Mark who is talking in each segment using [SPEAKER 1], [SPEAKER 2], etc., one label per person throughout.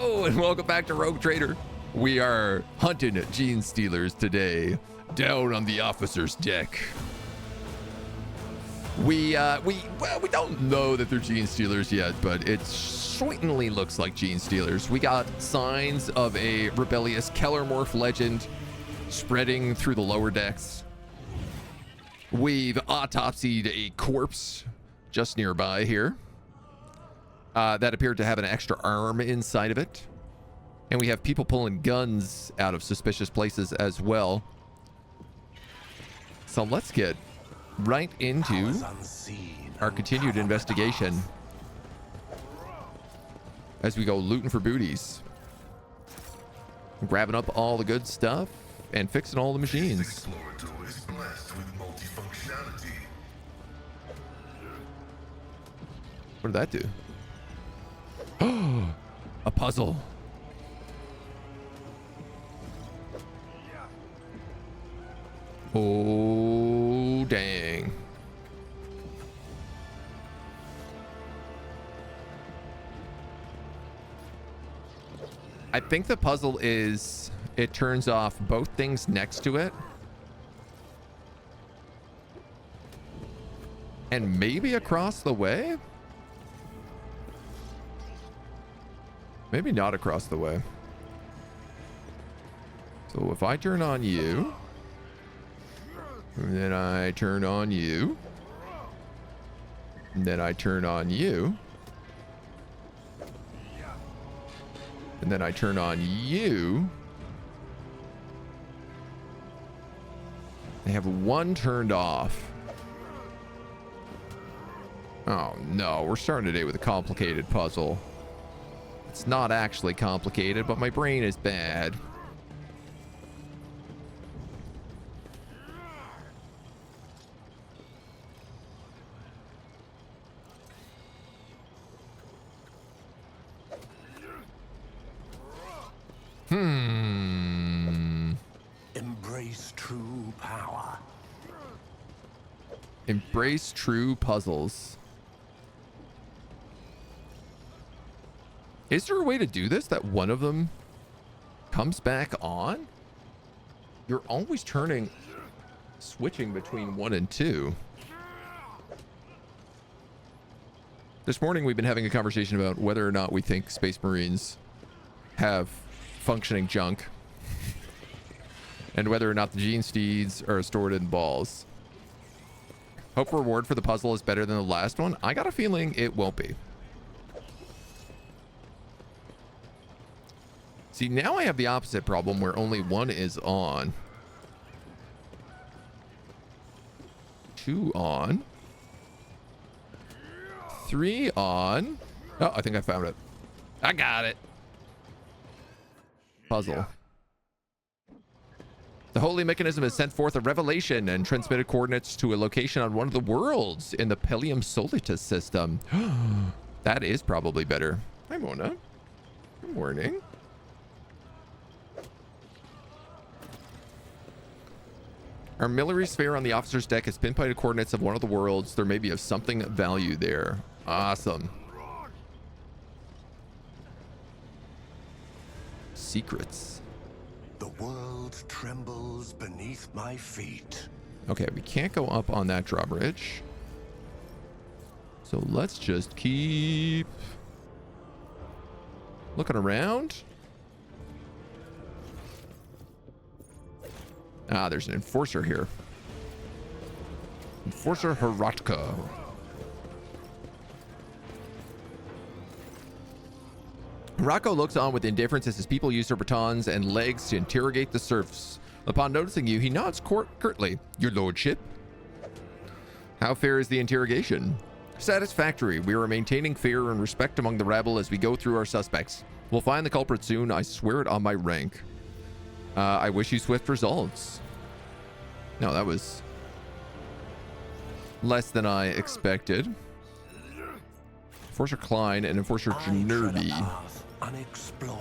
[SPEAKER 1] Hello and welcome back to Rogue Trader. We are hunting gene stealers today, down on the officer's deck. We don't know that they're gene stealers yet, but it certainly looks like gene stealers. We got signs of a rebellious Kellermorph legend spreading through the lower decks. We've autopsied a corpse just nearby here. That appeared to have an extra arm inside of it. And we have people pulling guns out of suspicious places as well. So let's get right into our continued investigation as we go looting for booties. Grabbing up all the good stuff and fixing all the machines. What did that do? A puzzle. Oh, dang. I think the puzzle is it turns off both things next to it. And maybe across the way? Maybe not across the way. So if I turn on you, and then I turn on you, and then I turn on you, and then I turn on you, I have one turned off. Oh no, we're starting today with a complicated puzzle. It's not actually complicated, but my brain is bad.
[SPEAKER 2] Embrace true power.
[SPEAKER 1] Embrace true puzzles. Is there a way to do this that one of them comes back on? You're always switching between 1 and 2. This morning we've been having a conversation about whether or not we think Space Marines have functioning junk and whether or not the gene steeds are stored in balls. Hope reward for the puzzle is better than the last one. I got a feeling it won't be. See, now I have the opposite problem where only one is on. 2 on. 3 on. Oh, I think I found it. I got it. Puzzle. The holy mechanism has sent forth a revelation and transmitted coordinates to a location on one of the worlds in the Pelium Solitus system. That is probably better. Hi, Mona. Good morning. Our Armillary sphere on the officer's deck has pinpointed coordinates of one of the worlds. There may be of something of value there. Awesome. Secrets.
[SPEAKER 2] The world trembles beneath my feet.
[SPEAKER 1] Okay, we can't go up on that drawbridge. So let's just keep looking around. Ah, there's an enforcer here. Enforcer Heratka. Rocco looks on with indifference as his people use their batons and legs to interrogate the serfs. Upon noticing you, he nods curtly. Your lordship? How fair is the interrogation? Satisfactory. We are maintaining fear and respect among the rabble as we go through our suspects. We'll find the culprit soon. I swear it on my rank. I wish you swift results. No, that was less than I expected. Enforcer Klein and Enforcer Generby.
[SPEAKER 2] Unexplored.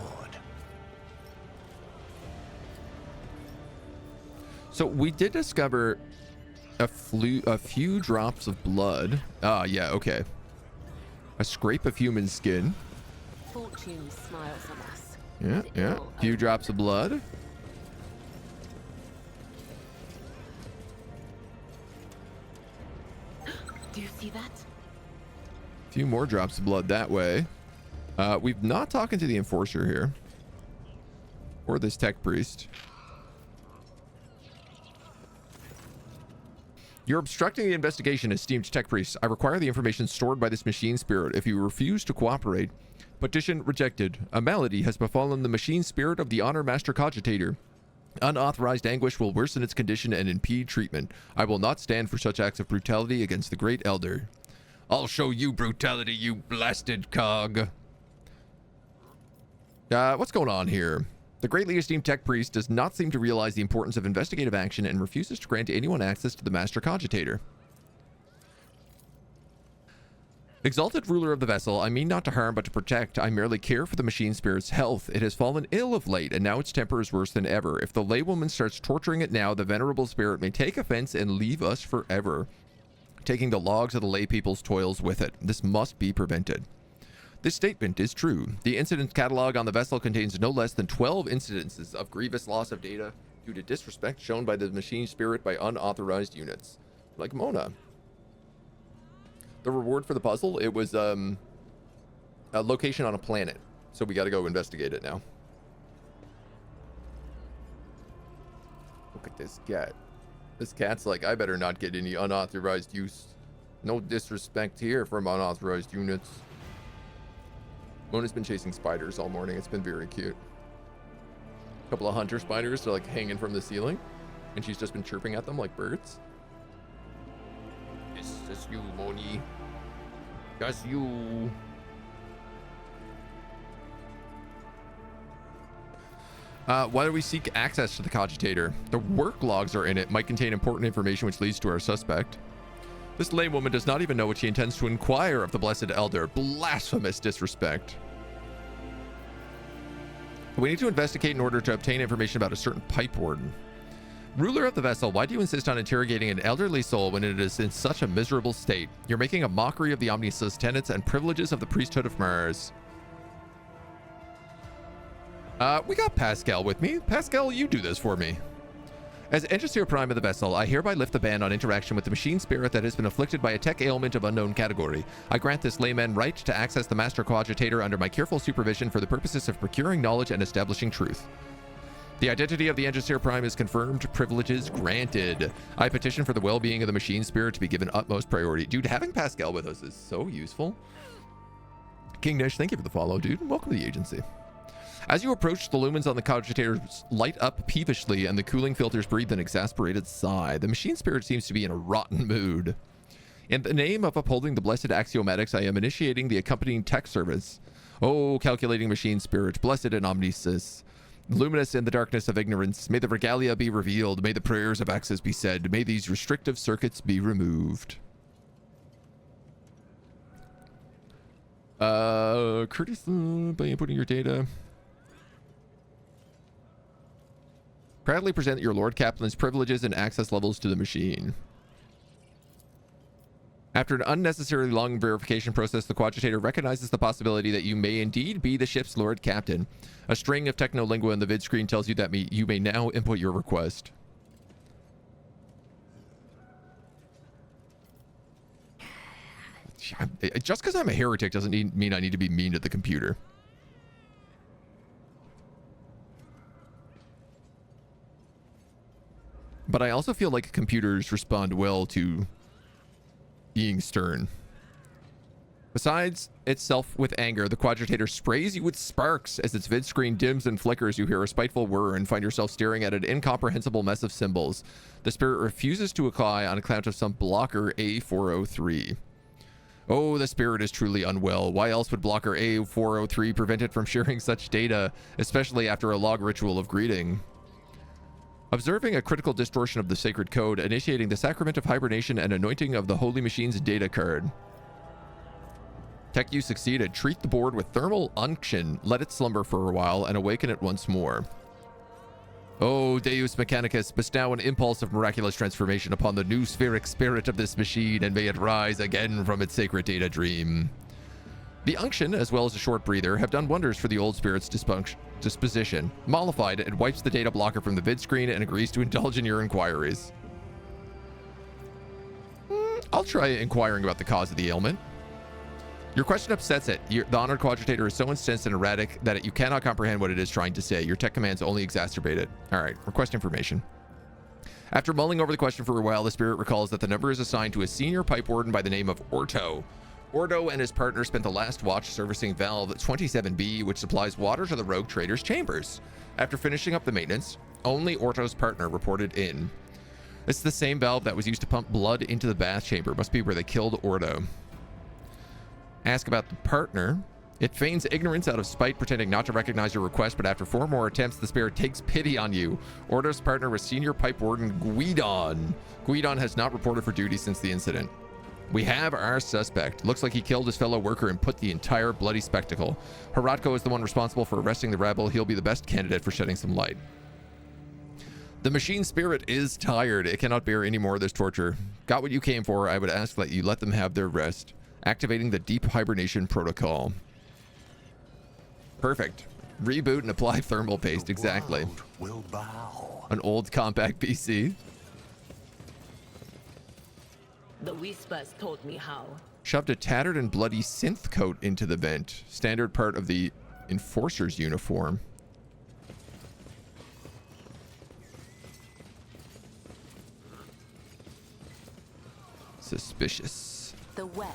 [SPEAKER 1] So we did discover a few drops of blood. Ah, yeah, okay. A scrape of human skin.
[SPEAKER 3] Fortune smiles on us.
[SPEAKER 1] Yeah, yeah. Few drops of blood.
[SPEAKER 3] Do you see that?
[SPEAKER 1] Few more drops of blood that way. We've not talking to the enforcer here. Or this tech priest. You're obstructing the investigation, esteemed tech priest. I require the information stored by this machine spirit. If you refuse to cooperate, petition rejected. A malady has befallen the machine spirit of the Honor Master Cogitator. Unauthorized anguish will worsen its condition and impede treatment. I will not stand for such acts of brutality against the Great Elder. I'll show you brutality, you blasted cog. What's going on here? The greatly esteemed tech priest does not seem to realize the importance of investigative action and refuses to grant anyone access to the Master Cogitator. Exalted ruler of the vessel, I mean not to harm but to protect. I merely care for the machine spirit's health. It has fallen ill of late, and now its temper is worse than ever. If the laywoman starts torturing it now, the venerable spirit may take offense and leave us forever, taking the logs of the lay people's toils with it. This must be prevented. This statement is true. The incident catalog on the vessel contains no less than 12 incidences of grievous loss of data due to disrespect shown by the machine spirit by unauthorized units. Like Mona. The reward for the puzzle, it was a location on a planet. So we got to go investigate it now. Look at this cat. This cat's like, I better not get any unauthorized use. No disrespect here from unauthorized units. Mona's been chasing spiders all morning. It's been very cute. A couple of hunter spiders are like hanging from the ceiling, and she's just been chirping at them like birds. It's you, Moni. That's you. Why do we seek access to the cogitator? The work logs are in it, might contain important information which leads to our suspect. This laywoman does not even know what she intends to inquire of the Blessed Elder. Blasphemous disrespect. We need to investigate in order to obtain information about a certain pipe warden. Ruler of the vessel, why do you insist on interrogating an elderly soul when it is in such a miserable state? You're making a mockery of the omniscience tenets and privileges of the priesthood of Mars. We got Pascal with me. Pascal, you do this for me. As Engineer Prime of the vessel, I hereby lift the ban on interaction with the machine spirit that has been afflicted by a tech ailment of unknown category. I grant this layman right to access the Master Cogitator under my careful supervision for the purposes of procuring knowledge and establishing truth. The identity of the Engineer Prime is confirmed. Privileges granted. I petition for the well-being of the machine spirit to be given utmost priority. Dude, having Pascal with us is so useful. King Nish, thank you for the follow, dude. Welcome to the agency. As you approach, the lumens on the cogitators light up peevishly, and the cooling filters breathe an exasperated sigh. The machine spirit seems to be in a rotten mood. In the name of upholding the blessed axiomatics, I am initiating the accompanying tech service. Oh, calculating machine spirit, blessed and omniscience, luminous in the darkness of ignorance, may the regalia be revealed, may the prayers of access be said, may these restrictive circuits be removed. Curtis, by inputting your data. Proudly present your Lord Kaplan's privileges and access levels to the machine. After an unnecessarily long verification process, the Cogitator recognizes the possibility that you may indeed be the ship's Lord Captain. A string of technolingua in the vid screen tells you that you may now input your request. Just because I'm a heretic doesn't mean I need to be mean to the computer. But I also feel like computers respond well to being stern. Besides itself with anger, the Cogitator sprays you with sparks. As its vid screen dims and flickers, you hear a spiteful whir and find yourself staring at an incomprehensible mess of symbols. The spirit refuses to apply on account of some blocker A403. Oh, the spirit is truly unwell. Why else would blocker A403 prevent it from sharing such data, especially after a log ritual of greeting? Observing a critical distortion of the sacred code, initiating the sacrament of hibernation and anointing of the holy machine's data card. Tech, you succeeded. Treat the board with thermal unction. Let it slumber for a while and awaken it once more. Oh, Deus Mechanicus, bestow an impulse of miraculous transformation upon the new spheric spirit of this machine, and may it rise again from its sacred data dream. The unction, as well as a short breather, have done wonders for the old spirit's disposition. Mollified, it wipes the data blocker from the vid screen and agrees to indulge in your inquiries. I'll try inquiring about the cause of the ailment. Your question upsets it. The honored quadritator is so incensed and erratic that you cannot comprehend what it is trying to say. Your tech commands only exacerbate it. All right, request information. After mulling over the question for a while, the spirit recalls that the number is assigned to a senior pipe warden by the name of Orto. Ordo and his partner spent the last watch servicing valve 27B, which supplies water to the rogue trader's chambers. After finishing up the maintenance, only Orto's partner reported in. It's the same valve that was used to pump blood into the bath chamber. Must be where they killed Ordo. Ask about the partner. It feigns ignorance out of spite, pretending not to recognize your request, but after 4 more attempts, the spirit takes pity on you. Ordo's partner was senior pipe warden Guidon. Guidon has not reported for duty since the incident. We have our suspect. Looks like he killed his fellow worker and put the entire bloody spectacle. Heratko is the one responsible for arresting the rebel. He'll be the best candidate for shedding some light. The machine spirit is tired. It cannot bear any more of this torture. Got what you came for. I would ask that you let them have their rest. Activating the deep hibernation protocol. Perfect. Reboot and apply thermal paste. Exactly.
[SPEAKER 2] Will bow.
[SPEAKER 1] An old compact PC.
[SPEAKER 3] The whispers told me how.
[SPEAKER 1] Shoved a tattered and bloody synth coat into the vent. Standard part of the enforcer's uniform. Suspicious.
[SPEAKER 3] The web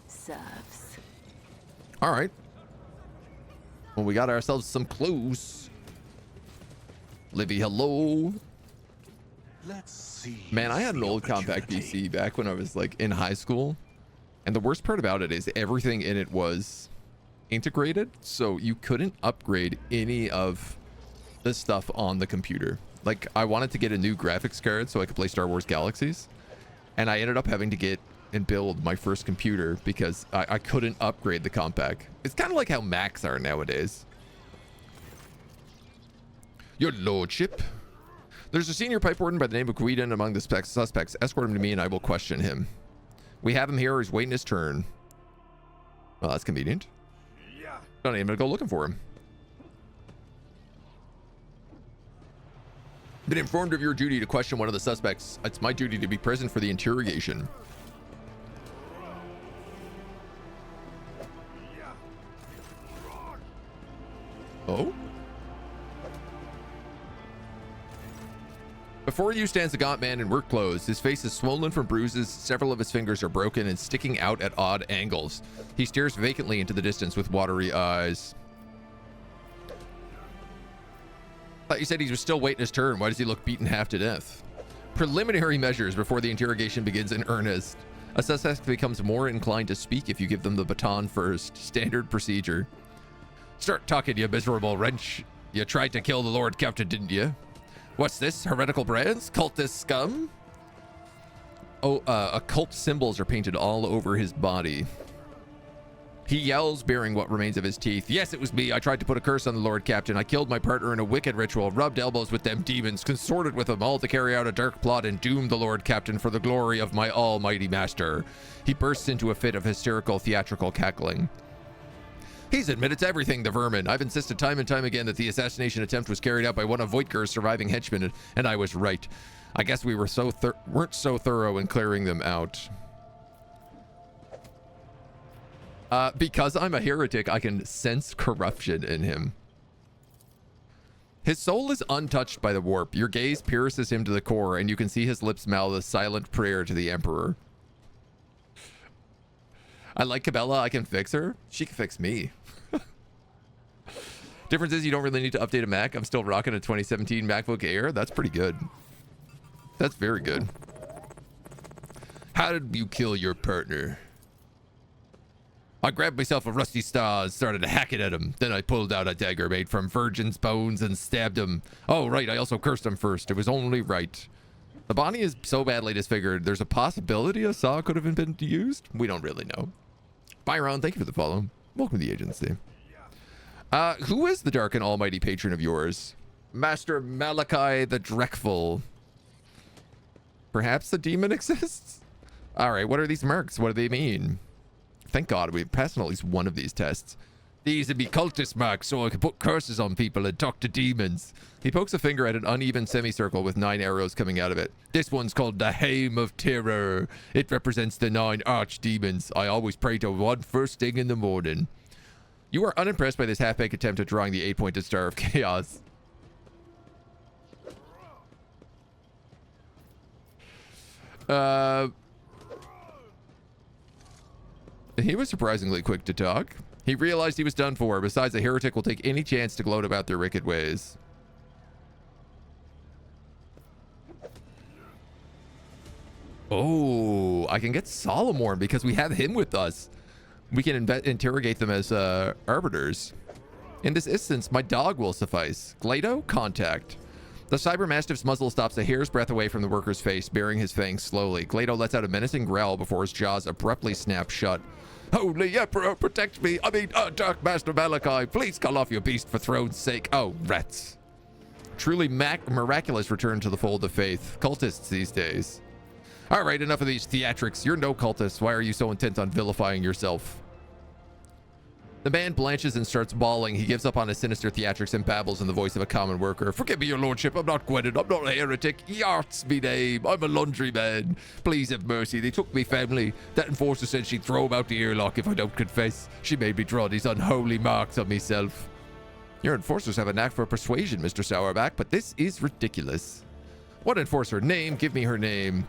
[SPEAKER 3] serves.
[SPEAKER 1] All right. Well, we got ourselves some clues. Livy, hello.
[SPEAKER 2] Let's see.
[SPEAKER 1] Man, I had an old compact PC back when I was like in high school. And the worst part about it is everything in it was integrated. So you couldn't upgrade any of the stuff on the computer. Like I wanted to get a new graphics card so I could play Star Wars Galaxies. And I ended up having to get and build my first computer because I couldn't upgrade the compact. It's kind of like how Macs are nowadays. Your lordship. There's a senior pipe warden by the name of Guidon among the suspects. Escort him to me and I will question him. We have him here. He's waiting his turn. Well, that's convenient. Don't even go looking for him. Been informed of your duty to question one of the suspects. It's my duty to be present for the interrogation. Oh? Before you stands a gaunt man in work clothes. His face is swollen from bruises. Several of his fingers are broken and sticking out at odd angles. He stares vacantly into the distance with watery eyes. Thought you said he was still waiting his turn. Why does he look beaten half to death? Preliminary measures before the interrogation begins in earnest. A suspect becomes more inclined to speak if you give them the baton first. Standard procedure. Start talking, you miserable wretch. You tried to kill the Lord Captain, didn't you? What's this? Heretical brands? Cultist scum? Oh, occult symbols are painted all over his body. He yells, baring what remains of his teeth. Yes, it was me. I tried to put a curse on the Lord Captain. I killed my partner in a wicked ritual, rubbed elbows with them demons, consorted with them all to carry out a dark plot and doom the Lord Captain for the glory of my almighty master. He bursts into a fit of hysterical, theatrical cackling. He's admitted to everything, the vermin. I've insisted time and time again that the assassination attempt was carried out by one of Voidker's surviving henchmen, and I was right. I guess we were weren't so thorough in clearing them out. Because I'm a heretic, I can sense corruption in him. His soul is untouched by the warp. Your gaze pierces him to the core, and you can see his lips mouth a silent prayer to the Emperor. I like Cabela. I can fix her. She can fix me. Difference is you don't really need to update a Mac. I'm still rocking a 2017 MacBook Air. That's pretty good. That's very good. How did you kill your partner? I grabbed myself a rusty saw and started hacking at him. Then I pulled out a dagger made from virgin's bones and stabbed him. Oh, right. I also cursed him first. It was only right. The body is so badly disfigured. There's a possibility a saw could have been used. We don't really know. Byron, thank you for the follow. Welcome to the agency. Who is the dark and almighty patron of yours? Master Malachi the Dreckful. Perhaps the demon exists? All right, what are these marks? What do they mean? Thank God we passed on at least one of these tests. These would be cultist marks so I can put curses on people and talk to demons. He pokes a finger at an uneven semicircle with 9 arrows coming out of it. This one's called the Hame of Terror. It represents the 9 archdemons. I always pray to one first thing in the morning. You are unimpressed by this half-baked attempt at drawing the 8-pointed Star of Chaos. He was surprisingly quick to talk. He realized he was done for. Besides, the heretic will take any chance to gloat about their wicked ways. Oh, I can get Solomon because we have him with us. We can interrogate them as arbiters. In this instance, my dog will suffice. Glado, contact. The cyber mastiff's muzzle stops a hair's breadth away from the worker's face, baring his fangs slowly. Glado lets out a menacing growl before his jaws abruptly snap shut. Holy Emperor, protect me! Dark Master Malachi, please call off your beast for throne's sake. Oh, rats. Truly miraculous return to the fold of faith. Cultists these days. All right, enough of these theatrics. You're no cultist. Why are you so intent on vilifying yourself? The man blanches and starts bawling. He gives up on his sinister theatrics and babbles in the voice of a common worker. Forgive me, your lordship. I'm not Gwennon. I'm not a heretic. Yart's me name. I'm a laundryman. Please have mercy. They took me family. That enforcer said she'd throw him out the earlock if I don't confess. She made me draw these unholy marks on myself. Your enforcers have a knack for persuasion, Mr. Sourback, but this is ridiculous. What enforcer? Name? Give me her name.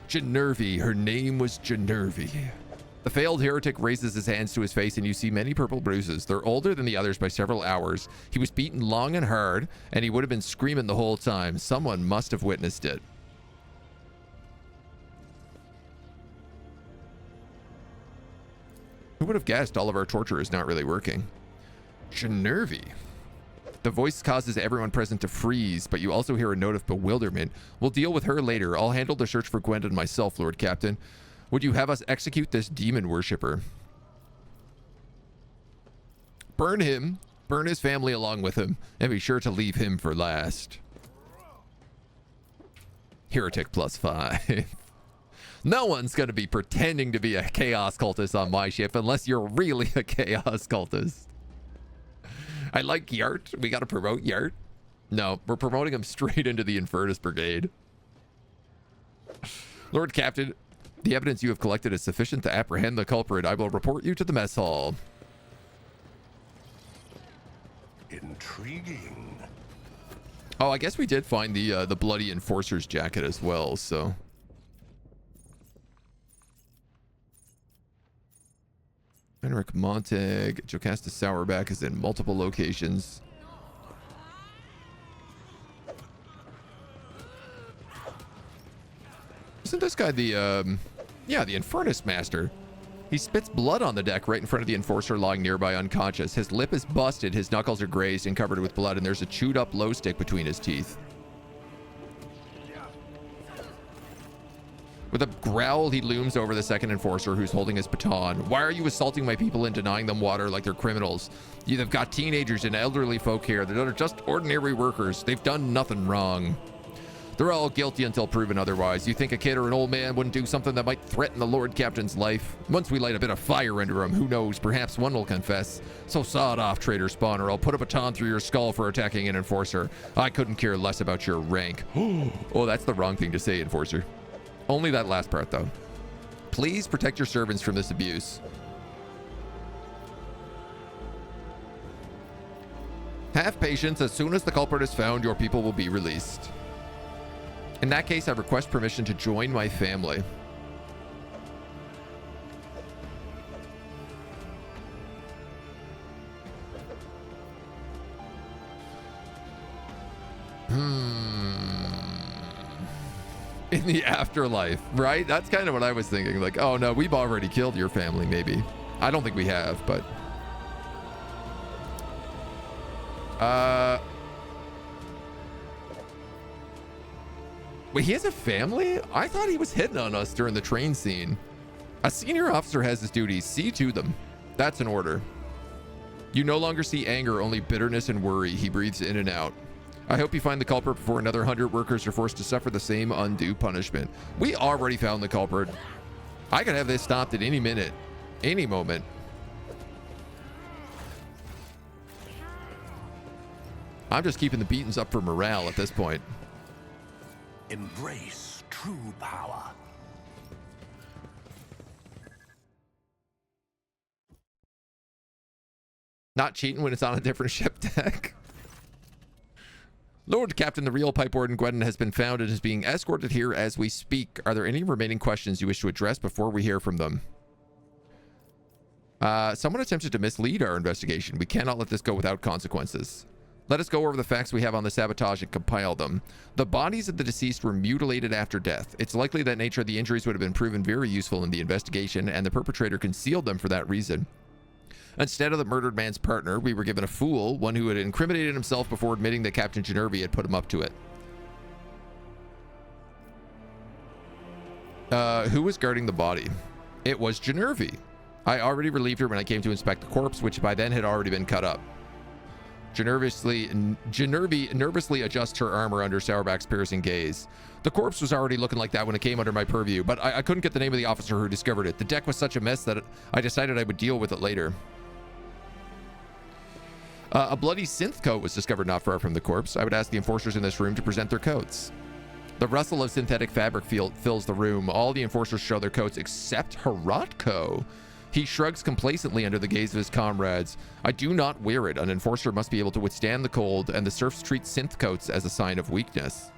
[SPEAKER 1] Genervi. Her name was Genervi. The failed heretic raises his hands to his face and you see many purple bruises. They're older than the others by several hours. He was beaten long and hard, and he would have been screaming the whole time. Someone must have witnessed it. Who would have guessed all of our torture is not really working? Genervi. The voice causes everyone present to freeze, but you also hear a note of bewilderment. We'll deal with her later. I'll handle the search for Gwennon myself, Lord Captain. Would you have us execute this demon worshipper? Burn him, burn his family along with him, and be sure to leave him for last. Heretic +5. No one's going to be pretending to be a chaos cultist on my ship unless you're really a chaos cultist. I like Yart. We got to promote Yart. No, we're promoting him straight into the Infernus Brigade. Lord Captain, the evidence you have collected is sufficient to apprehend the culprit. I will report you to the mess hall.
[SPEAKER 2] Intriguing.
[SPEAKER 1] Oh, I guess we did find the bloody enforcer's jacket as well, so. Henrik Montag, Jocasta Sourback is in multiple locations. Isn't this guy the, yeah, the Infernus Master? He spits blood on the deck right in front of the enforcer lying nearby unconscious. His lip is busted, his knuckles are grazed and covered with blood, and there's a chewed up glow stick between his teeth. With a growl, he looms over the second enforcer who's holding his baton. Why are you assaulting my people and denying them water like they're criminals? You've got teenagers and elderly folk here that are just ordinary workers. They've done nothing wrong. They're all guilty until proven otherwise. You think a kid or an old man wouldn't do something that might threaten the Lord Captain's life? Once we light a bit of fire under him, who knows? Perhaps one will confess. So saw it off, traitor spawn, or I'll put a baton through your skull for attacking an enforcer. I couldn't care less about your rank. Oh, that's the wrong thing to say, enforcer. Only that last part, though. Please protect your servants from this abuse. Have patience. As soon as the culprit is found, your people will be released. In that case, I request permission to join my family. In the afterlife, right? That's kind of what I was thinking. Like, oh no, we've already killed your family, maybe. I don't think we have, but... Wait, he has a family? I thought he was hitting on us during the train scene. A senior officer has his duties. See to them. That's an order. You no longer see anger, only bitterness and worry. He breathes in and out. I hope you find the culprit before another 100 workers are forced to suffer the same undue punishment. We already found the culprit. I could have this stopped at any minute. any moment. I'm just keeping the beatings up for morale at this point.
[SPEAKER 2] Embrace true power.
[SPEAKER 1] Not cheating when it's on a different ship deck. Lord Captain, the real Pipe Warden Gwendon has been found and is being escorted here as we speak. Are there any remaining questions you wish to address before we hear from them? Someone attempted to mislead our investigation. We cannot let this go without consequences. Let us go over the facts we have on the sabotage and compile them. The bodies of the deceased were mutilated after death. It's likely that nature of the injuries would have been proven very useful in the investigation, and the perpetrator concealed them for that reason. Instead of the murdered man's partner, we were given a fool, one who had incriminated himself before admitting that Captain Genervi had put him up to it. Who was guarding the body? It was Genervi. I already relieved her when I came to inspect the corpse, which by then had already been cut up. Genervi nervously adjusts her armor under Sourback's piercing gaze. The corpse was already looking like that when it came under my purview, but I couldn't get the name of the officer who discovered it. The deck was such a mess that I decided I would deal with it later. A bloody synth coat was discovered not far from the corpse. I would ask the enforcers in this room to present their coats. The rustle of synthetic fabric fills the room. All the enforcers show their coats except Heratko. He shrugs complacently under the gaze of his comrades. I do not wear it. An enforcer must be able to withstand the cold, and the serfs treat synth coats as a sign of weakness.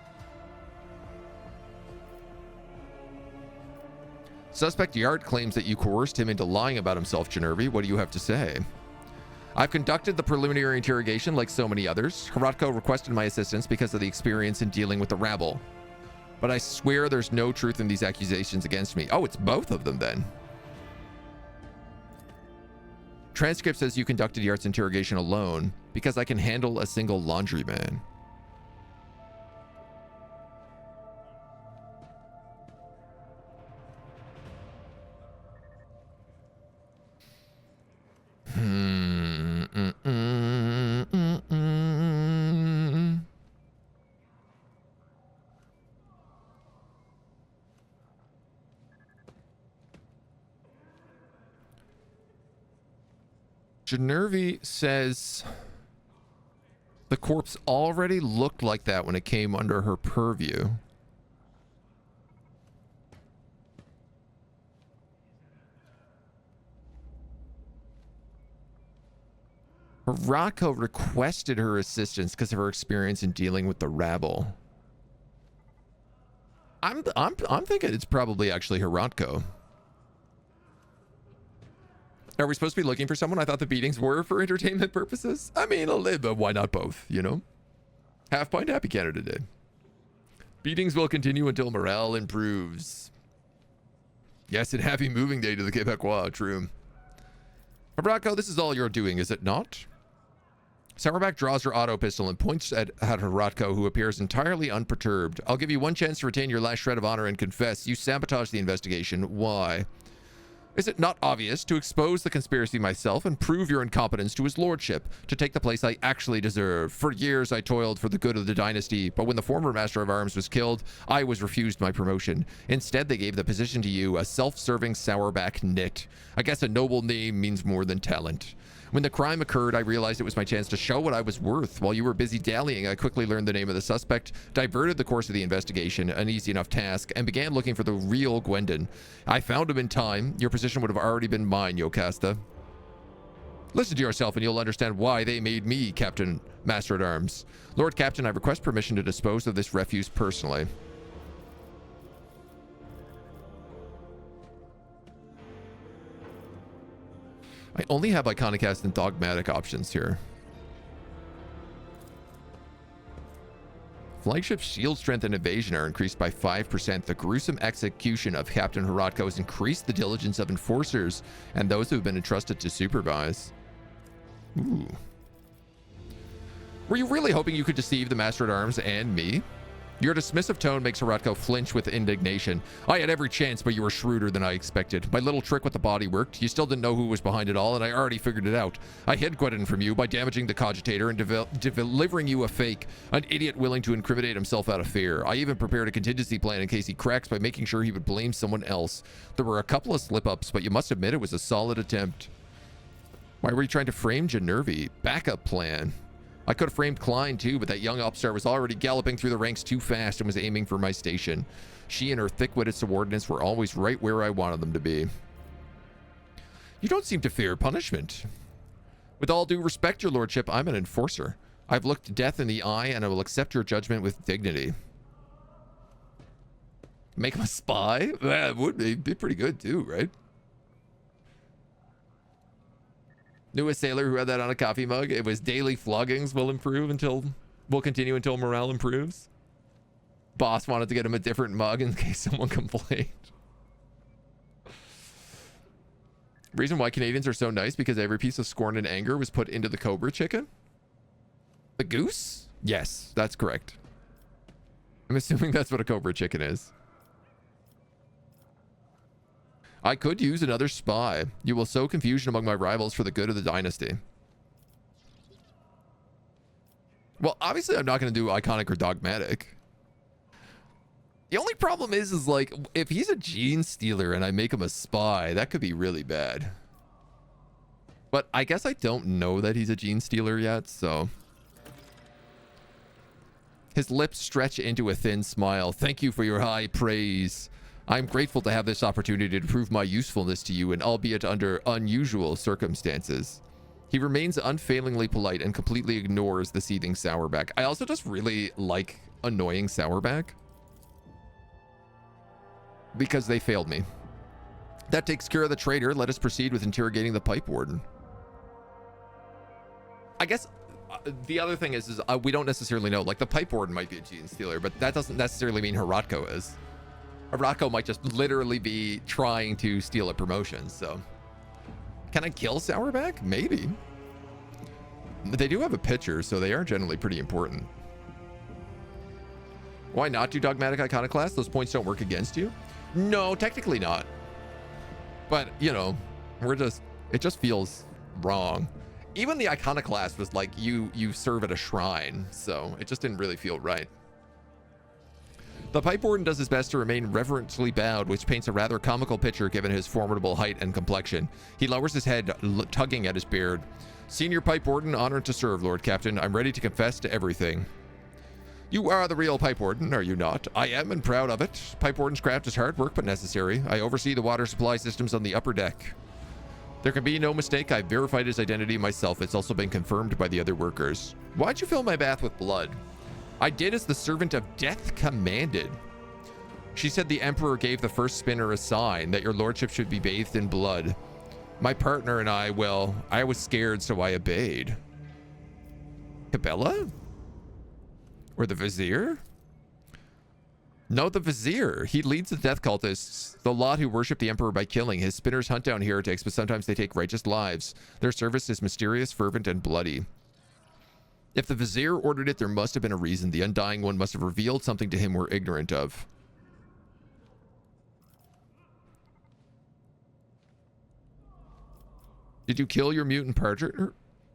[SPEAKER 1] Suspect Yard claims that you coerced him into lying about himself, Genervi. What do you have to say? I've conducted the preliminary interrogation like so many others. Heratko requested my assistance because of the experience in dealing with the rabble. But I swear there's no truth in these accusations against me. Oh, it's both of them then. Transcript says you conducted Yart's interrogation alone because I can handle a single laundryman. Genervi says the corpse already looked like that when it came under her purview. Heratko requested her assistance because of her experience in dealing with the rabble. I'm thinking it's probably actually Heratko. Are we supposed to be looking for someone? I thought the beatings were for entertainment purposes. I mean, a little bit, why not both, you know? Half pint happy Canada Day. Beatings will continue until morale improves. Yes, and happy moving day to the Quebecois, true. Heratko, this is all you're doing, is it not? Sourback draws her auto pistol and points at Heratko, who appears entirely unperturbed. I'll give you one chance to retain your last shred of honor and confess. You sabotaged the investigation. Why? Is it not obvious to expose the conspiracy myself and prove your incompetence to his lordship, to take the place I actually deserve? For years I toiled for the good of the dynasty, but when the former master of arms was killed, I was refused my promotion. Instead, they gave the position to you, a self-serving Sourback nit. I guess a noble name means more than talent. When the crime occurred, I realized it was my chance to show what I was worth. While you were busy dallying, I quickly learned the name of the suspect, diverted the course of the investigation, an easy enough task, and began looking for the real Gwendon. I found him in time. Your position would have already been mine, Yocasta. Listen to yourself and you'll understand why they made me Captain Master-at-Arms. Lord Captain, I request permission to dispose of this refuse personally. I only have Iconoclast and Dogmatic options here. Flagship's shield strength and evasion are increased by 5%. The gruesome execution of Captain Heratko has increased the diligence of enforcers and those who have been entrusted to supervise. Ooh. Were you really hoping you could deceive the Master-at-Arms and me? Your dismissive tone makes Horatko flinch with indignation. I had every chance, but you were shrewder than I expected. My little trick with the body worked. You still didn't know who was behind it all, and I already figured it out. I hid Gwendolyn from you by damaging the cogitator and delivering you a fake, an idiot willing to incriminate himself out of fear. I even prepared a contingency plan in case he cracks by making sure he would blame someone else. There were a couple of slip-ups, but you must admit it was a solid attempt. Why were you trying to frame Gennervi? Backup plan. I could have framed Klein too, but that young upstart was already galloping through the ranks too fast and was aiming for my station. She and her thick-witted subordinates were always right where I wanted them to be. You don't seem to fear punishment. With all due respect, your lordship, I'm an enforcer. I've looked death in the eye and I will accept your judgment with dignity. Make him a spy? That would be pretty good too, right? Knew a sailor who had that on a coffee mug. It was daily floggings will continue until morale improves. Boss wanted to get him a different mug in case someone complained. Reason why Canadians are so nice, because every piece of scorn and anger was put into the Cobra chicken. The goose? Yes, that's correct. I'm assuming that's what a Cobra chicken is. I could use another spy. You will sow confusion among my rivals for the good of the dynasty. Well, obviously I'm not going to do iconic or dogmatic. The only problem is like, if he's a gene stealer and I make him a spy, that could be really bad. But I guess I don't know that he's a gene stealer yet, so. His lips stretch into a thin smile. Thank you for your high praise. I'm grateful to have this opportunity to prove my usefulness to you, and albeit under unusual circumstances. He remains unfailingly polite and completely ignores the seething Sourback. I also just really like annoying Sourback, because they failed me. That takes care of the traitor. Let us proceed with interrogating the pipe warden. I guess the other thing is we don't necessarily know. Like, the pipe warden might be a gene stealer, but that doesn't necessarily mean Horatko is. Horatko might just literally be trying to steal a promotion, so. Can I kill Sourback? Maybe. They do have a pitcher, so they are generally pretty important. Why not do dogmatic iconoclast? Those points don't work against you? No, technically not. But, you know, it just feels wrong. Even the iconoclast was like, you serve at a shrine, so it just didn't really feel right. The pipe warden does his best to remain reverently bowed, which paints a rather comical picture given his formidable height and complexion. He lowers his head, tugging at his beard. Senior pipe warden, honored to serve, Lord Captain. I'm ready to confess to everything. You are the real pipe warden, are you not? I am, and proud of it. Pipe warden's craft is hard work, but necessary. I oversee the water supply systems on the upper deck. There can be no mistake. I've verified his identity myself. It's also been confirmed by the other workers. Why'd you fill my bath with blood? I did as the servant of death commanded. She said the emperor gave the first spinner a sign that your lordship should be bathed in blood. My partner and I, well, I was scared, so I obeyed. Cabela? Or the vizier? No, the vizier. He leads the death cultists, the lot who worship the emperor by killing. His spinners hunt down heretics, but sometimes they take righteous lives. Their service is mysterious, fervent, and bloody. If the vizier ordered it, there must have been a reason. The undying one must have revealed something to him we're ignorant of. Did you kill your mutant partner?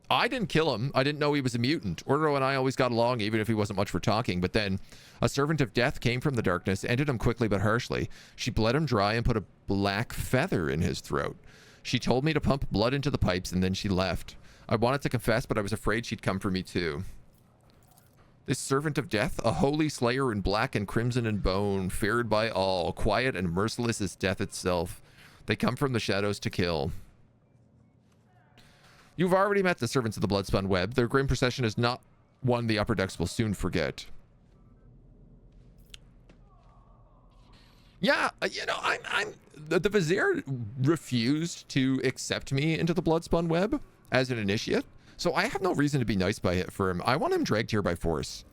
[SPEAKER 1] I didn't kill him. I didn't know he was a mutant. Ordro and I always got along, even if he wasn't much for talking. But then a servant of death came from the darkness, ended him quickly but harshly. She bled him dry and put a black feather in his throat. She told me to pump blood into the pipes, and then she left. I wanted to confess, but I was afraid she'd come for me too. This servant of death, a holy slayer in black and crimson and bone, feared by all, quiet and merciless as death itself. They come from the shadows to kill. You've already met the servants of the Bloodspun Web. Their grim procession is not one the upper decks will soon forget. Yeah, you know, the vizier refused to accept me into the Bloodspun Web as an initiate, so I have no reason to be nice for him. I want him dragged here by force.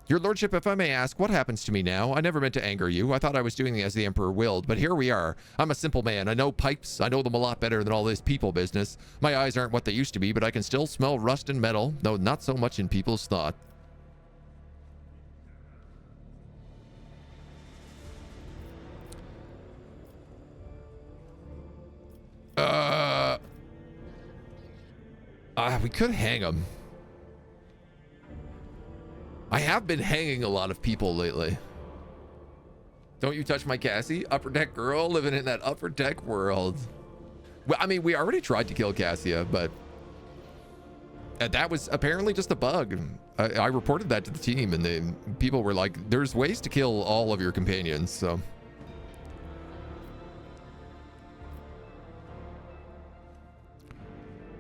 [SPEAKER 1] Your lordship, if I may ask, what happens to me now? I never meant to anger you. I thought I was doing as the emperor willed, but here we are. I'm a simple man. I know pipes. I know them a lot better than all this people business. My eyes aren't what they used to be, but I can still smell rust and metal, though not so much in people's thought. We could hang him. I have been hanging a lot of people lately. Don't you touch my Cassie? Upper deck girl living in that upper deck world. Well, I mean, we already tried to kill Cassia, but that was apparently just a bug. I reported that to the team, and people were like, there's ways to kill all of your companions, so.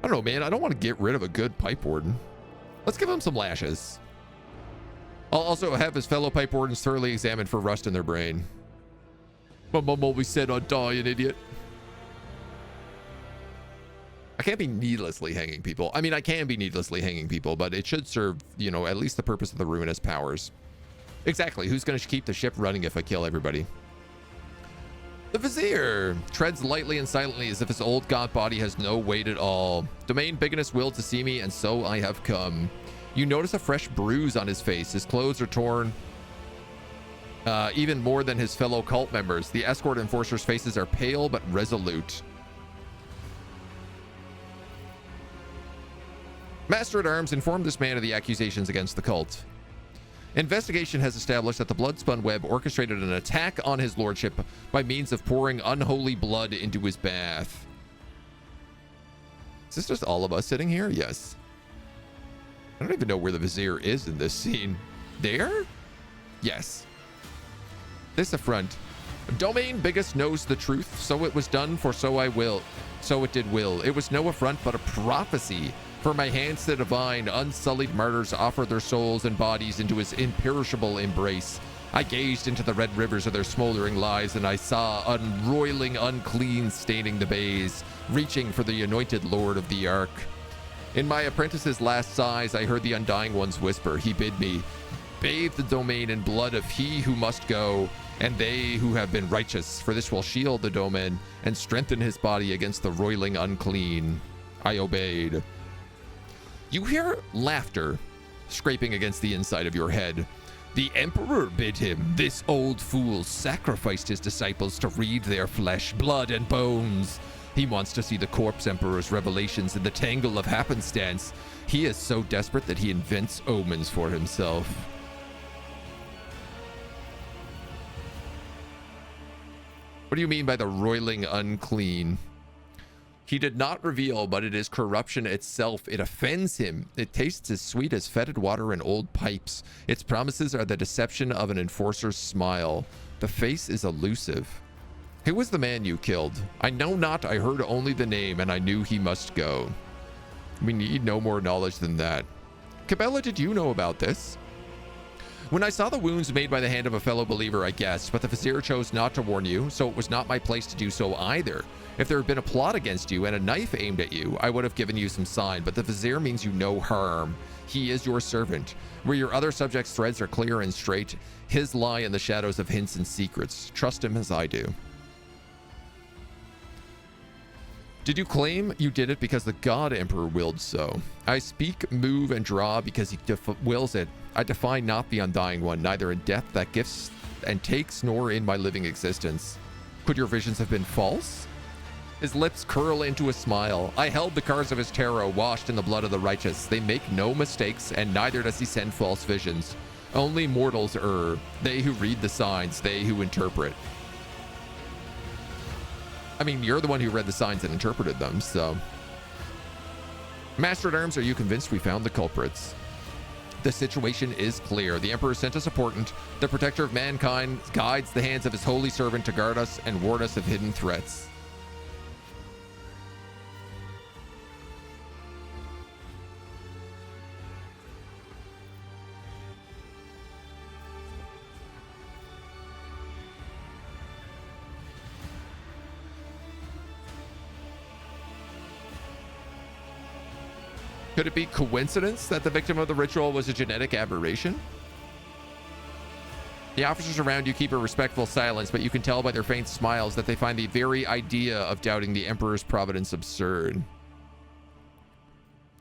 [SPEAKER 1] I don't know, man. I don't want to get rid of a good pipe warden. Let's give him some lashes. I'll also have his fellow pipe wardens thoroughly examined for rust in their brain. My mom always said I'd die an idiot. I can't be needlessly hanging people. I mean, I can be needlessly hanging people, but it should serve, you know, at least the purpose of the ruinous powers. Exactly. Who's going to keep the ship running if I kill everybody? The Vizier treads lightly and silently as if his old god body has no weight at all. Domain Bigonus willed to see me, and so I have come. You notice a fresh bruise on his face. His clothes are torn, even more than his fellow cult members. The escort enforcers' faces are pale but resolute. Master-at-Arms informed this man of the accusations against the cult. Investigation has established that the Bloodspun Web orchestrated an attack on his lordship by means of pouring unholy blood into his bath. Is this just all of us sitting here? Yes. I don't even know where the Vizier is in this scene. There? Yes. This affront. Domain Biggest knows the truth, so it was done, for so I will. So it did will. It was no affront, but a prophecy. For my hands the divine, unsullied martyrs offer their souls and bodies into his imperishable embrace. I gazed into the red rivers of their smoldering lives, and I saw unroiling unclean staining the bays, reaching for the anointed lord of the ark. In my apprentice's last sighs, I heard the Undying One's whisper. He bid me, bathe the domain in blood of he who must go, and they who have been righteous, for this will shield the domain and strengthen his body against the roiling unclean. I obeyed. You hear laughter scraping against the inside of your head. The Emperor bid him. This old fool sacrificed his disciples to read their flesh, blood, and bones. He wants to see the Corpse Emperor's revelations in the tangle of happenstance. He is so desperate that he invents omens for himself. What do you mean by the roiling unclean? He did not reveal, but it is corruption itself. It offends him. It tastes as sweet as fetid water and old pipes. Its promises are the deception of an enforcer's smile. The face is elusive. Who was the man you killed? I know not. I heard only the name, and I knew he must go. We need no more knowledge than that. Cabela, did you know about this? When I saw the wounds made by the hand of a fellow believer, I guessed, but the Vizier chose not to warn you, so it was not my place to do so either. If there had been a plot against you and a knife aimed at you, I would have given you some sign, but the Vizier means you no harm. He is your servant. Where your other subjects' threads are clear and straight, his lie in the shadows of hints and secrets. Trust him as I do. Did you claim you did it because the God Emperor willed so? I speak, move, and draw because he wills it. I defy not the Undying One, neither in death that gifts and takes, nor in my living existence. Could your visions have been false? His lips curl into a smile. I held the cards of his tarot washed in the blood of the righteous. They make no mistakes, and neither does he send false visions. Only mortals err, they who read the signs, they who interpret. I mean, you're the one who read the signs and interpreted them, so. Master-at-Arms, are you convinced we found the culprits? The situation is clear. The Emperor sent us a portent. The protector of mankind guides the hands of his holy servant to guard us and ward us of hidden threats. Could it be coincidence that the victim of the ritual was a genetic aberration? The officers around you keep a respectful silence, but you can tell by their faint smiles that they find the very idea of doubting the Emperor's providence absurd.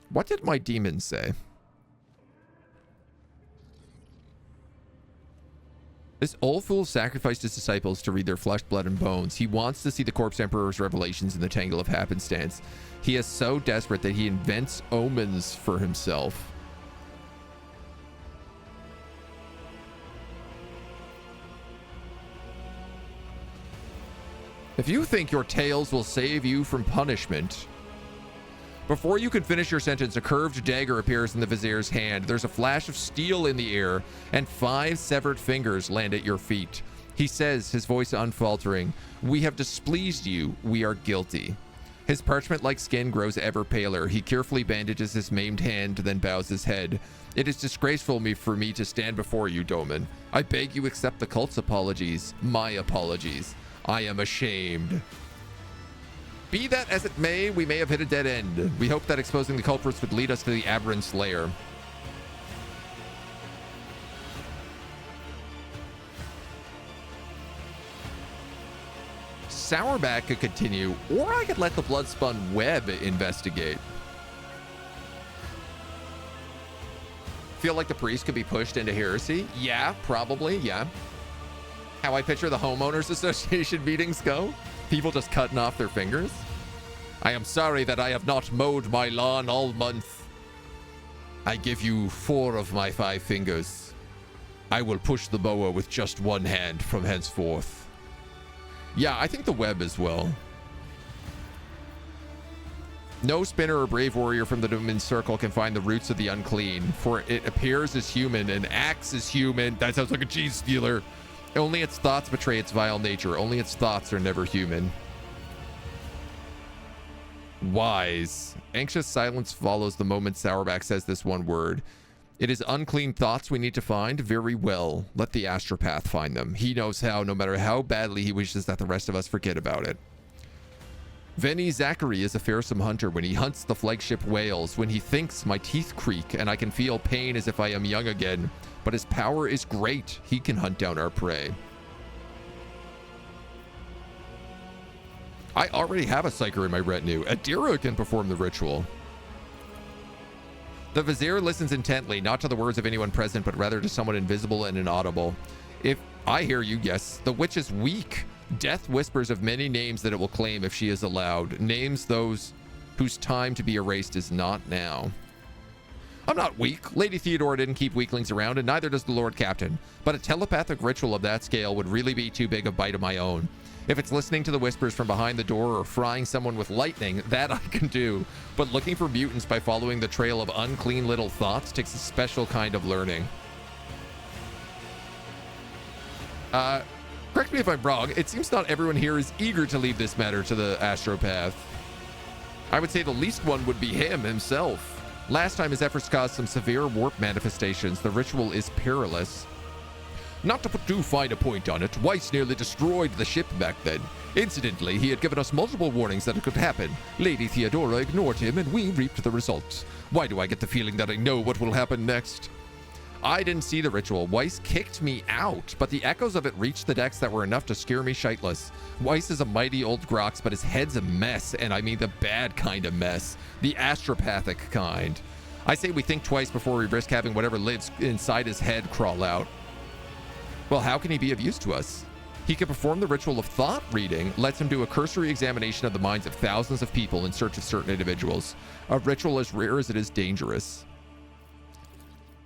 [SPEAKER 1] What did my demon say? This old fool sacrificed his disciples to read their flesh, blood, and bones. He wants to see the Corpse Emperor's revelations in the tangle of happenstance. He is so desperate that he invents omens for himself. If you think your tales will save you from punishment... Before you can finish your sentence, a curved dagger appears in the vizier's hand. There's a flash of steel in the air, and 5 severed fingers land at your feet. He says, his voice unfaltering, "We have displeased you. We are guilty." His parchment-like skin grows ever paler. He carefully bandages his maimed hand, then bows his head. "It is disgraceful for me to stand before you, Doman. I beg you accept the cult's apologies. My apologies. I am ashamed." Be that as it may, we may have hit a dead end. We hope that exposing the culprits would lead us to the Aberrant's lair. Sourback could continue, or I could let the Bloodspun Web investigate. Feel like the priest could be pushed into heresy? Yeah, probably, yeah. How I picture the Homeowners Association meetings go? People just cutting off their fingers? "I am sorry that I have not mowed my lawn all month. I give you 4 of my 5 fingers. I will push the mower with just 1 hand from henceforth." Yeah, I think the web as well. No spinner or brave warrior from the Domin's circle can find the roots of the unclean, for it appears as human and acts as human. That sounds like a gene stealer. Only its thoughts betray its vile nature. Only its thoughts are never human. Wise. Anxious silence follows the moment Sourback says this one word. "It is unclean thoughts we need to find? Very well. Let the astropath find them. He knows how, no matter how badly he wishes that the rest of us forget about it." Veni Zachary is a fearsome hunter when he hunts the flagship whales. When he thinks, my teeth creak, and I can feel pain as if I am young again. But his power is great. He can hunt down our prey. I already have a Psyker in my retinue. Adira can perform the ritual. The Vizier listens intently, not to the words of anyone present, but rather to someone invisible and inaudible. "If I hear you, yes. The witch is weak. Death whispers of many names that it will claim if she is allowed. Names those whose time to be erased is not now." "I'm not weak. Lady Theodora didn't keep weaklings around, and neither does the Lord Captain. But a telepathic ritual of that scale would really be too big a bite of my own. If it's listening to the whispers from behind the door or frying someone with lightning, that I can do. But looking for mutants by following the trail of unclean little thoughts takes a special kind of learning." Correct me if I'm wrong. It seems not everyone here is eager to leave this matter to the astropath. I would say the least one would be him himself. Last time his efforts caused some severe warp manifestations. The ritual is perilous. "Not to put too fine a point on it, Weiss nearly destroyed the ship back then. Incidentally, he had given us multiple warnings that it could happen. Lady Theodora ignored him, and we reaped the results. Why do I get the feeling that I know what will happen next?" I didn't see the ritual. Weiss kicked me out, but the echoes of it reached the decks that were enough to scare me shitless. Weiss is a mighty old Grox, but his head's a mess, and I mean the bad kind of mess. The astropathic kind. I say we think twice before we risk having whatever lives inside his head crawl out. Well, how can he be of use to us? He can perform the ritual of thought reading, lets him do a cursory examination of the minds of thousands of people in search of certain individuals. A ritual as rare as it is dangerous.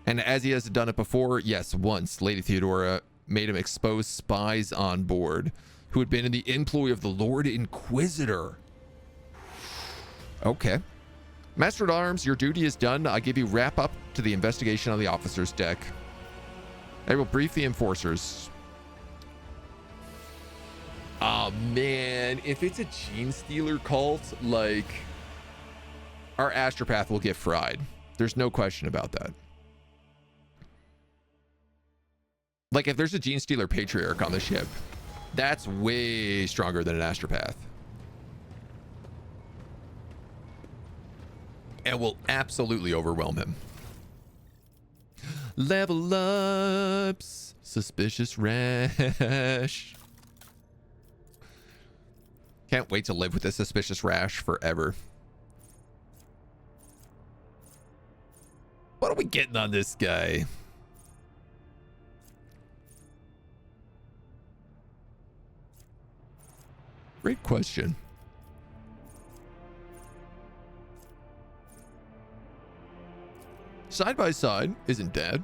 [SPEAKER 1] And as he has done it before, yes, once, Lady Theodora made him expose spies on board who had been in the employ of the Lord Inquisitor. Okay. Master at Arms, your duty is done. I give you wrap up to the investigation on the officer's deck. I will brief the enforcers. Oh man, if it's a gene stealer cult, like, our astropath will get fried. There's no question about that. Like, if there's a gene stealer patriarch on the ship, that's way stronger than an astropath. And will absolutely overwhelm him. Level ups. Suspicious rash. Can't wait to live with this suspicious rash forever. What are we getting on this guy? Great question. Side by side isn't bad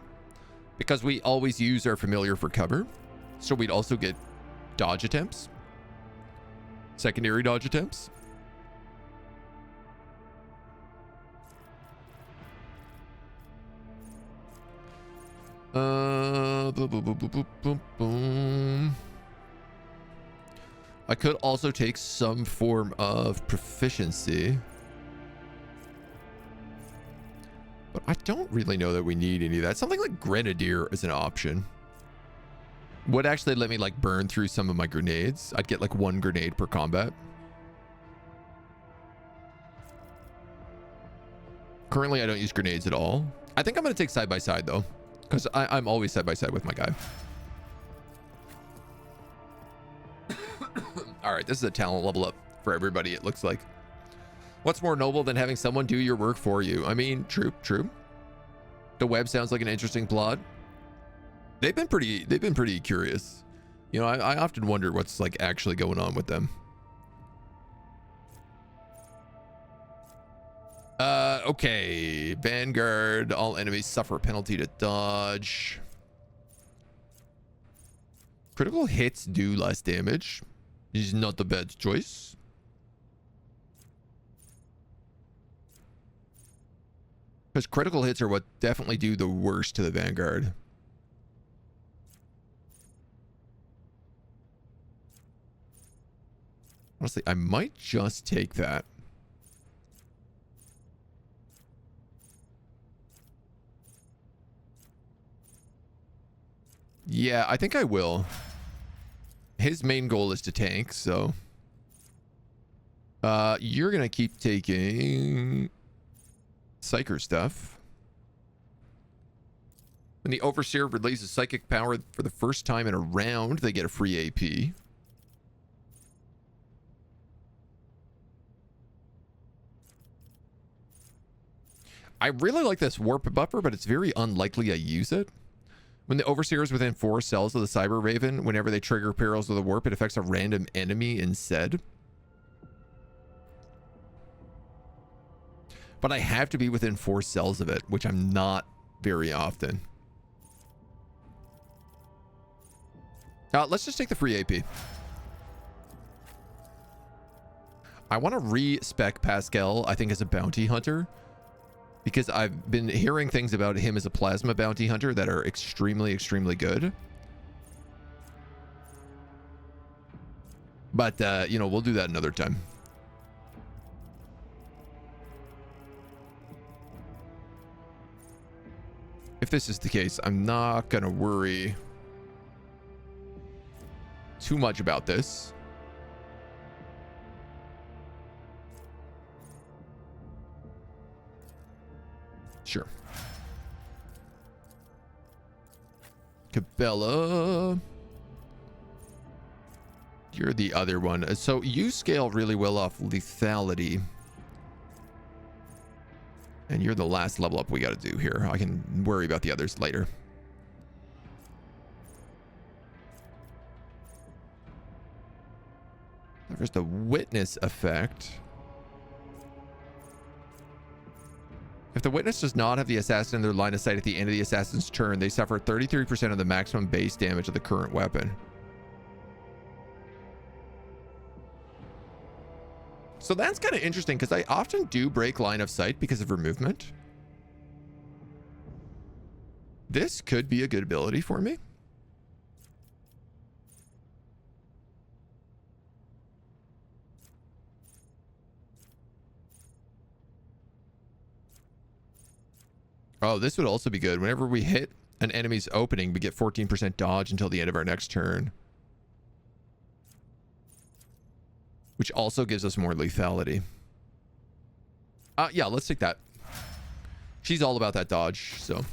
[SPEAKER 1] because we always use our familiar for cover. So we'd also get dodge attempts, secondary dodge attempts. Boom, boom, boom, boom, boom, boom, boom. I could also take some form of proficiency. But I don't really know that we need any of that. Something like Grenadier is an option. Would actually let me like burn through some of my grenades. I'd get like 1 grenade per combat. Currently, I don't use grenades at all. I think I'm going to take side by side though, because I'm always side by side with my guy. All right, this is a talent level up for everybody, it looks like. What's more noble than having someone do your work for you? I mean, true. The web sounds like an interesting plot. They've been pretty curious. You know, I often wonder what's like actually going on with them. Okay. Vanguard. All enemies suffer a penalty to dodge. Critical hits do less damage. Is not a bad choice. Because critical hits are what definitely do the worst to the Vanguard. Honestly, I might just take that. Yeah, I think I will. His main goal is to tank, so... you're gonna keep taking... Psyker stuff. When the Overseer releases psychic power for the first time in a round, they get a free AP. I really like this warp buffer, but it's very unlikely I use it. When the Overseer is within 4 cells of the Cyber Raven, whenever they trigger perils with a warp, it affects a random enemy instead. But I have to be within 4 cells of it, which I'm not very often. Let's just take the free AP. I want to re-spec Pascal, I think, as a bounty hunter. Because I've been hearing things about him as a plasma bounty hunter that are extremely, extremely good. But, you know, we'll do that another time. If this is the case, I'm not going to worry too much about this. Sure. Cabela. You're the other one. So you scale really well off lethality. And you're the last level up we got to do here. I can worry about the others later. There's the witness effect. If the witness does not have the assassin in their line of sight at the end of the assassin's turn, they suffer 33% of the maximum base damage of the current weapon. So that's kind of interesting because I often do break line of sight because of her movement. This could be a good ability for me. Oh, this would also be good. Whenever we hit an enemy's opening, we get 14% dodge until the end of our next turn. Which also gives us more lethality. Yeah, let's take that. She's all about that dodge, so.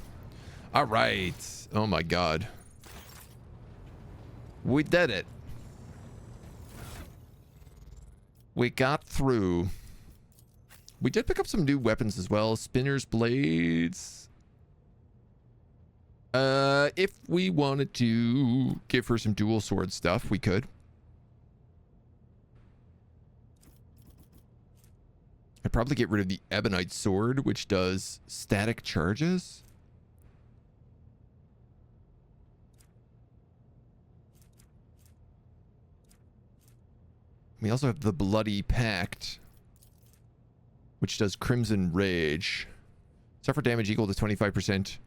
[SPEAKER 1] All right. Oh my god. We did it. We got through. We did pick up some new weapons as well. Spinners, blades. If we wanted to give her some dual sword stuff, we could. I'd probably get rid of the Ebonite sword, which does static charges. We also have the Bloody Pact, which does Crimson Rage. Suffer damage equal to 25%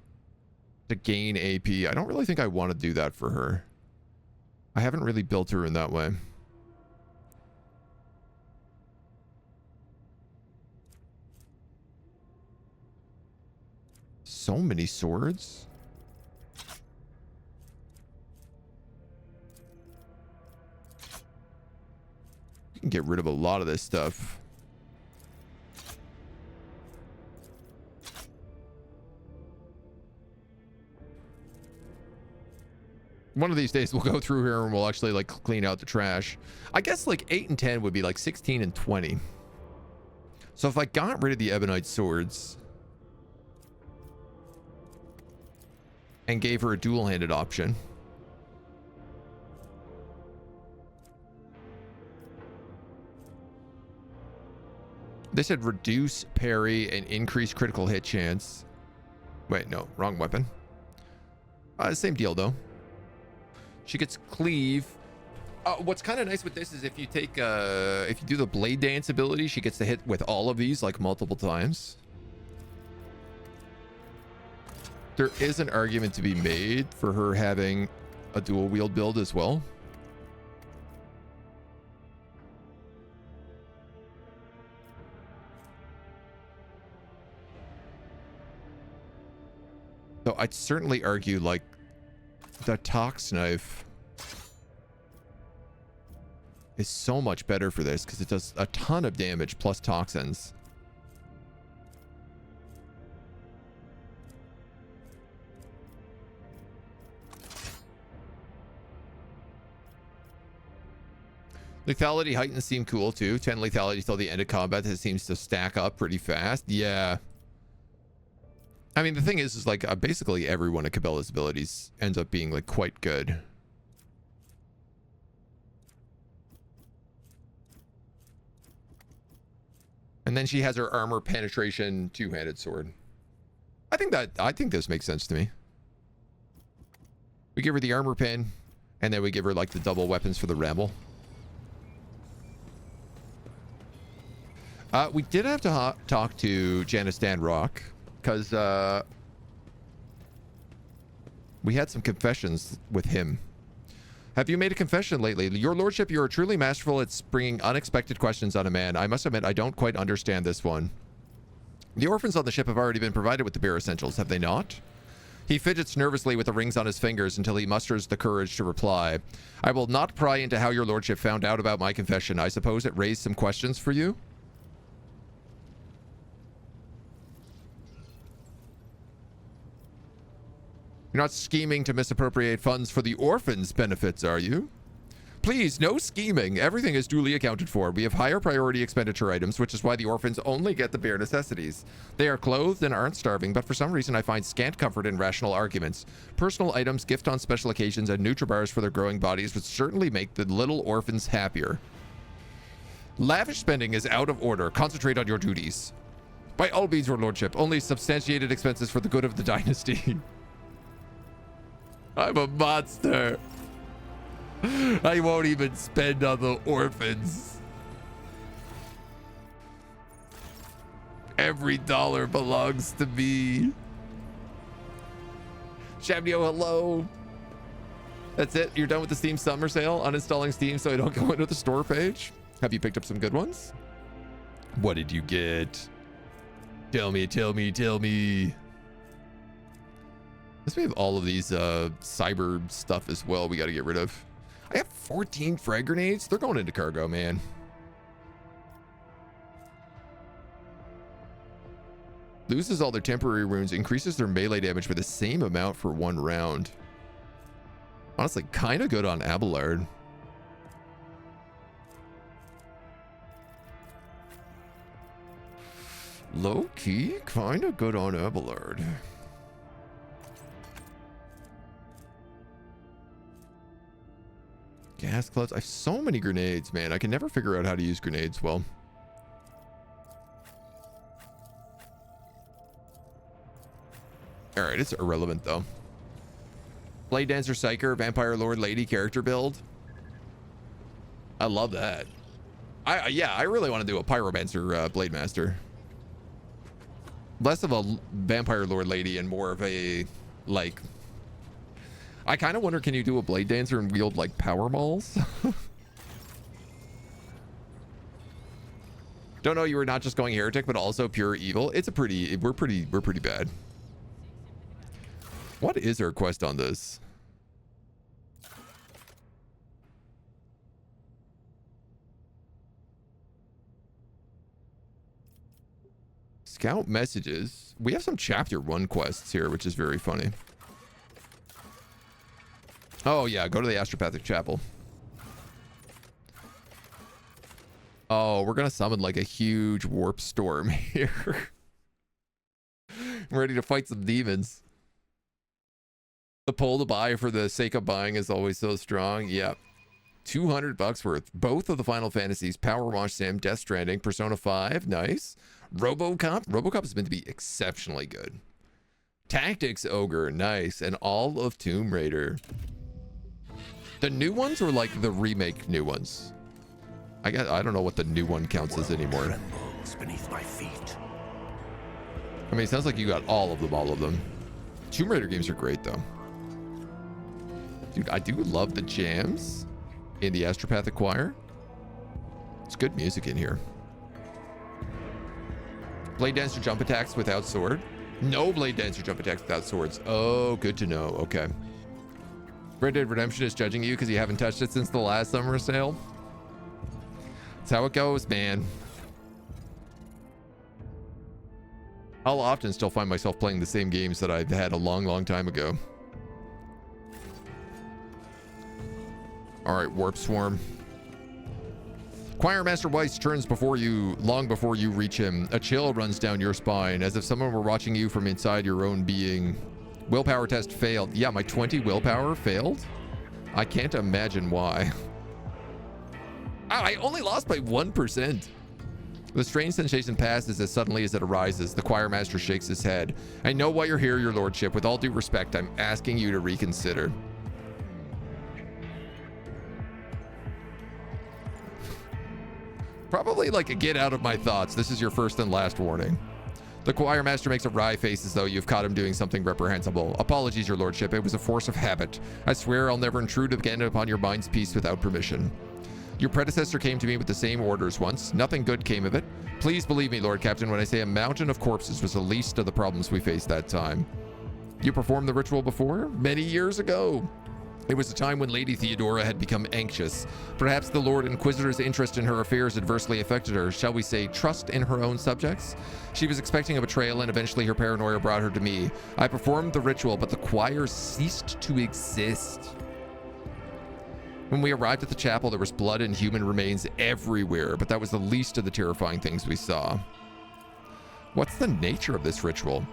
[SPEAKER 1] to gain AP. I don't really think I want to do that for her. I haven't really built her in that way. So many swords. You can get rid of a lot of this stuff. One of these days we'll go through here and we'll actually like clean out the trash. I guess like 8 and 10 would be like 16 and 20. So if I got rid of the Ebonite swords and gave her a dual-handed option. They said reduce parry and increase critical hit chance. Wait, no, wrong weapon. Same deal though. She gets cleave. What's kind of nice with this is if you take, if you do the blade dance ability, she gets to hit with all of these like multiple times. There is an argument to be made for her having a dual wield build as well. So I'd certainly argue like the Tox knife is so much better for this because it does a ton of damage plus toxins. Lethality heightens seem cool too. 10 lethality till the end of combat. That seems to stack up pretty fast. Yeah. I mean, the thing is like basically every one of Cabela's abilities ends up being like quite good. And then she has her armor penetration two-handed sword. I think this makes sense to me. We give her the armor pen, and then we give her like the double weapons for the rebel. We did have to talk to Janice Dan Rock because we had some confessions with him. Have you made a confession lately? Your lordship, you are truly masterful at springing unexpected questions on a man. I must admit, I don't quite understand this one. The orphans on the ship have already been provided with the bare essentials, have they not? He fidgets nervously with the rings on his fingers until he musters the courage to reply. I will not pry into how your lordship found out about my confession. I suppose it raised some questions for you? You're not scheming to misappropriate funds for the orphans' benefits, are you? Please, no scheming. Everything is duly accounted for. We have higher priority expenditure items, which is why the orphans only get the bare necessities. They are clothed and aren't starving, but for some reason I find scant comfort in rational arguments. Personal items, gift on special occasions, and Nutribars for their growing bodies would certainly make the little orphans happier. Lavish spending is out of order. Concentrate on your duties. By all means, your lordship. Only substantiated expenses for the good of the dynasty. I'm a monster. I won't even spend on the orphans. Every dollar belongs to me. Shabnio, hello. That's it? You're done with the Steam summer sale? Uninstalling Steam so I don't go into the store page? Have you picked up some good ones? What did you get? Tell me, tell me, tell me. We have all of these cyber stuff as well we got to get rid of. I have 14 frag grenades. They're going into cargo, man. Loses all their temporary wounds, increases their melee damage by the same amount for 1 round. Honestly, kind of good on Abelard. Low key, kind of good on Abelard. Gas clouds. I have so many grenades, man. I can never figure out how to use grenades well. All right, it's irrelevant though. Blade Dancer, Psyker, Vampire Lord, Lady character build. I love that. Yeah, I really want to do a Pyromancer Blade Master. Less of a Vampire Lord Lady and more of a, like... I kind of wonder, can you do a Blade Dancer and wield, like, power balls? Don't know, you were not just going heretic, but also pure evil. It's a pretty... We're pretty bad. What is our quest on this? Scout messages. We have some chapter 1 quests here, which is very funny. Oh yeah, go to the Astropathic Chapel. Oh, we're gonna summon like a huge warp storm here. I'm ready to fight some demons. The pull to buy for the sake of buying is always so strong. Yep. $200 worth. Both of the Final Fantasies, Power Wash Sim, Death Stranding, Persona 5, nice. RoboCop. RoboCop is meant to be exceptionally good. Tactics Ogre, nice. And all of Tomb Raider. The new ones or like the remake new ones? I don't know what the new one counts as anymore.
[SPEAKER 2] Trembles beneath my feet.
[SPEAKER 1] I mean, it sounds like you got all of them. Tomb Raider games are great though. Dude, I do love the jams in the Astropathic Choir. It's good music in here. Blade Dancer jump attacks without sword. No Blade Dancer jump attacks without swords. Oh, good to know. Okay. Red Dead Redemption is judging you because you haven't touched it since the last summer sale. That's how it goes, man. I'll often still find myself playing the same games that I've had a long time ago. All right, Warp Swarm. Choir Master Weiss turns long before you reach him. A chill runs down your spine, as if someone were watching you from inside your own being. Willpower test failed. Yeah, my 20 willpower failed? I can't imagine why. I only lost by 1%. The strange sensation passes as suddenly as it arises. The choir master shakes his head. I know why you're here, your lordship. With all due respect, I'm asking you to reconsider. Probably like a get out of my thoughts. This is your first and last warning. The choir master makes a wry face as though you've caught him doing something reprehensible. Apologies, your lordship. It was a force of habit. I swear I'll never intrude again upon your mind's peace without permission. Your predecessor came to me with the same orders once. Nothing good came of it. Please believe me, Lord Captain, when I say a mountain of corpses was the least of the problems we faced that time. You performed the ritual before? Many years ago. It was a time when Lady Theodora had become anxious. Perhaps the Lord Inquisitor's interest in her affairs adversely affected her, shall we say, trust in her own subjects? She was expecting a betrayal, and eventually her paranoia brought her to me. I performed the ritual, but the choir ceased to exist. When we arrived at the chapel, there was blood and human remains everywhere, but that was the least of the terrifying things we saw. What's the nature of this ritual?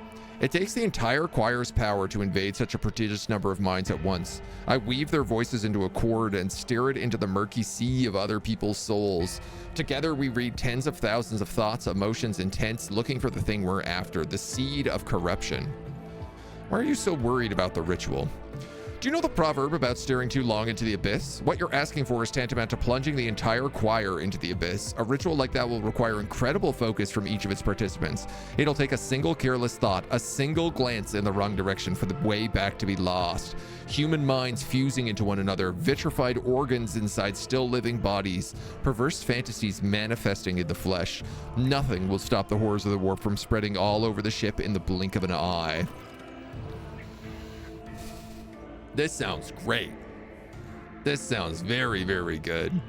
[SPEAKER 1] It takes the entire choir's power to invade such a prodigious number of minds at once. I weave their voices into a chord and steer it into the murky sea of other people's souls. Together we read tens of thousands of thoughts, emotions, intents, looking for the thing we're after, the seed of corruption. Why are you so worried about the ritual? Do you know the proverb about staring too long into the abyss? What you're asking for is tantamount to plunging the entire choir into the abyss. A ritual like that will require incredible focus from each of its participants. It'll take a single careless thought, a single glance in the wrong direction for the way back to be lost. Human minds fusing into one another, vitrified organs inside still living bodies, perverse fantasies manifesting in the flesh. Nothing will stop the horrors of the warp from spreading all over the ship in the blink of an eye. This sounds great. This sounds very, very good.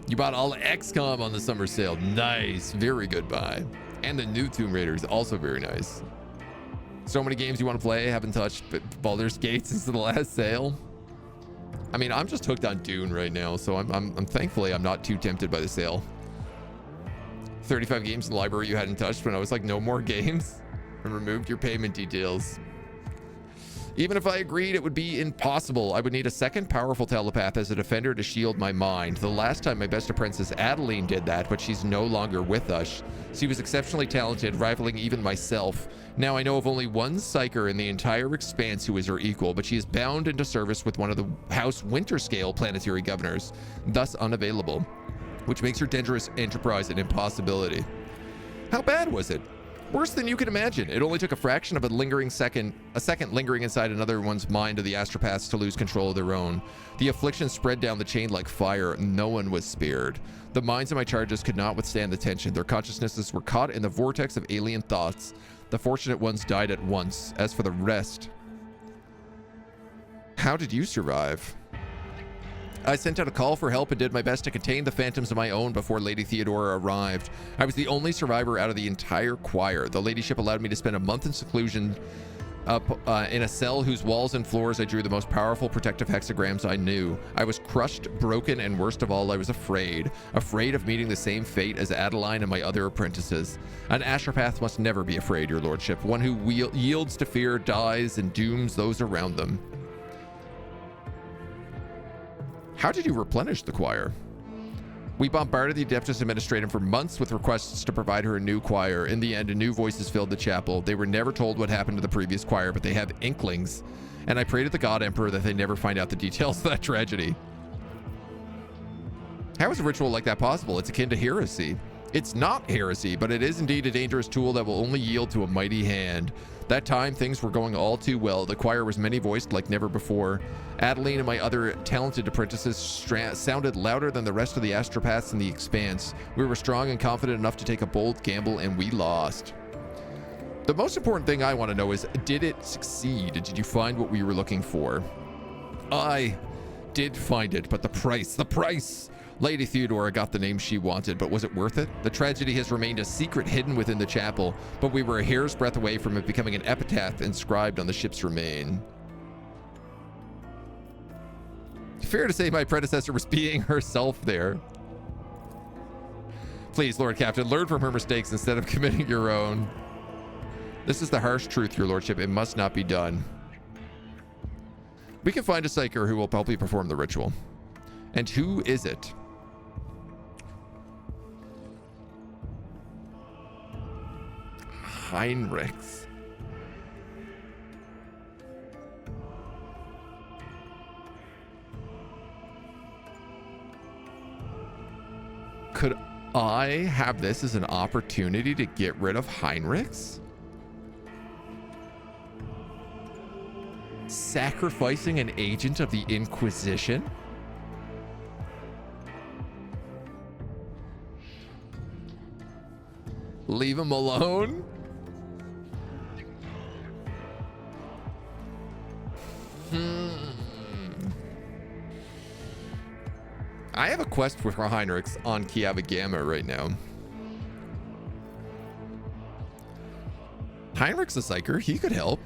[SPEAKER 1] You bought all XCOM on the summer sale. Nice. Very good buy. And the new Tomb Raider is also very nice. So many games you want to play. Haven't touched Baldur's Gate since the last sale. I mean, I'm just hooked on Dune right now, so I'm thankfully I'm not too tempted by the sale. 35 games in the library you hadn't touched when I was like, no more games, and removed your payment details. Even if I agreed, it would be impossible. I would need a second powerful telepath as a defender to shield my mind. The last time my best apprentice Adeline did that, but she's no longer with us. She was exceptionally talented, rivaling even myself. Now I know of only one Psyker in the entire expanse who is her equal, but she is bound into service with one of the House Winterscale planetary governors, thus unavailable, which makes her dangerous enterprise an impossibility. How bad was it? Worse than you can imagine. It only took a fraction of a second lingering inside another one's mind of the astropaths to lose control of their own. The affliction spread down the chain like fire. No one was spared. The minds of my charges could not withstand the tension. Their consciousnesses were caught in the vortex of alien thoughts. The fortunate ones died at once. As for the rest, how did you survive? I sent out a call for help and did my best to contain the phantoms of my own before Lady Theodora arrived. I was the only survivor out of the entire choir. The ladyship allowed me to spend a month in seclusion in a cell whose walls and floors I drew the most powerful protective hexagrams I knew. I was crushed, broken, and worst of all, I was afraid of meeting the same fate as Adeline and my other apprentices. An astropath must never be afraid, your lordship. One who yields to fear dies and dooms those around them. How did you replenish the choir? We bombarded the Adeptus Administratum for months with requests to provide her a new choir. In the end, new voices filled the chapel. They were never told what happened to the previous choir, but they have inklings. And I pray to the God Emperor that they never find out the details of that tragedy. How is a ritual like that possible? It's akin to heresy. It's not heresy, but it is indeed a dangerous tool that will only yield to a mighty hand. That time, things were going all too well. The choir was many-voiced like never before. Adeline and my other talented apprentices sounded louder than the rest of the astropaths in the expanse. We were strong and confident enough to take a bold gamble, and we lost. The most important thing I want to know is, did it succeed? Did you find what we were looking for? I did find it, but the price! Lady Theodora got the name she wanted, but was it worth it? The tragedy has remained a secret hidden within the chapel, but we were a hair's breadth away from it becoming an epitaph inscribed on the ship's remain. Fair to say my predecessor was being herself there. Please, Lord Captain, learn from her mistakes instead of committing your own. This is the harsh truth, your lordship. It must not be done. We can find a Psyker who will help you perform the ritual. And who is it? Heinrichs. Could I have this as an opportunity to get rid of Heinrichs? Sacrificing an agent of the Inquisition? Leave him alone? I have a quest for Heinrichs on Kiava Gamma right now. Heinrich's a Psyker. He could help.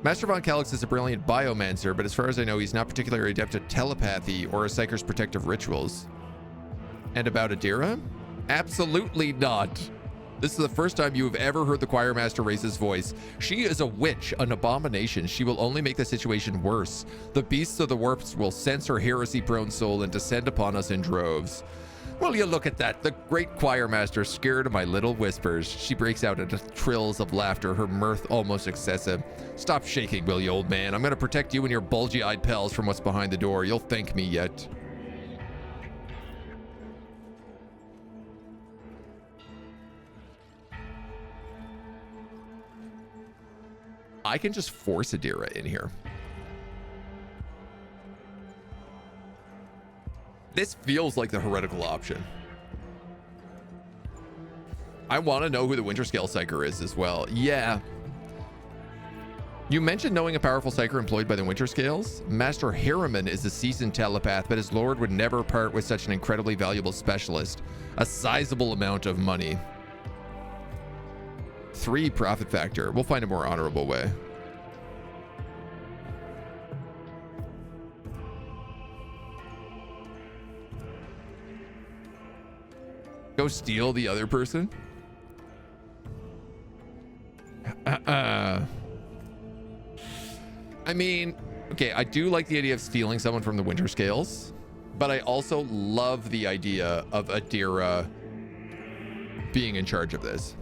[SPEAKER 1] Master Von Calix is a brilliant biomancer, but as far as I know, he's not particularly adept at telepathy or a Psyker's protective rituals. And about Adira? Absolutely not. This is the first time you have ever heard the choir master raise his voice. She is a witch, an abomination. She will only make the situation worse. The beasts of the warps will sense her heresy-prone soul and descend upon us in droves. Will you look at that? The great choir master scared of my little whispers. She breaks out into trills of laughter, her mirth almost excessive. Stop shaking, will you, old man? I'm going to protect you and your bulgy-eyed pals from what's behind the door. You'll thank me yet. I can just force Adira in here. This feels like the heretical option. I want to know who the Winterscale Psyker is as well. Yeah. You mentioned knowing a powerful Psyker employed by the Winterscales. Master Harriman is a seasoned telepath, but his lord would never part with such an incredibly valuable specialist. A sizable amount of money. 3 profit factor. We'll find a more honorable way. Go steal the other person? I mean, okay, I do like the idea of stealing someone from the Winterscales, but I also love the idea of Adira being in charge of this.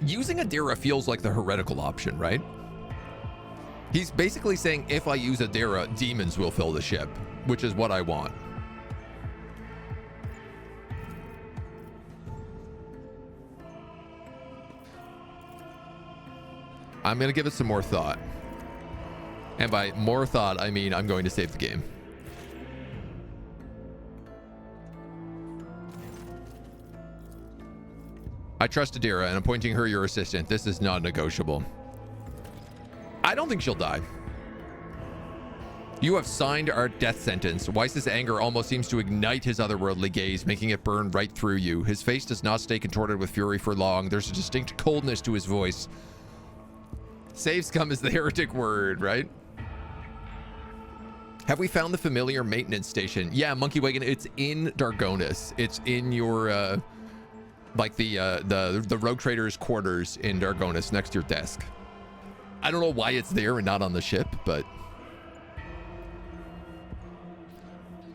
[SPEAKER 1] using Adira feels like the heretical option, right? He's basically saying, if I use Adira, demons will fill the ship, which is what I want. I'm going to give it some more thought. And by more thought, I mean I'm going to save the game. I trust Adira, and I'm appointing her your assistant. This is not negotiable. I don't think she'll die. You have signed our death sentence. Weiss's anger almost seems to ignite his otherworldly gaze, making it burn right through you. His face does not stay contorted with fury for long. There's a distinct coldness to his voice. Save scum is the heretic word, right? Have we found the familiar maintenance station? Yeah, Monkey Wagon, it's in Dargonis. It's in your, like the Rogue Trader's quarters in Dargonis next to your desk. I don't know why it's there and not on the ship, but...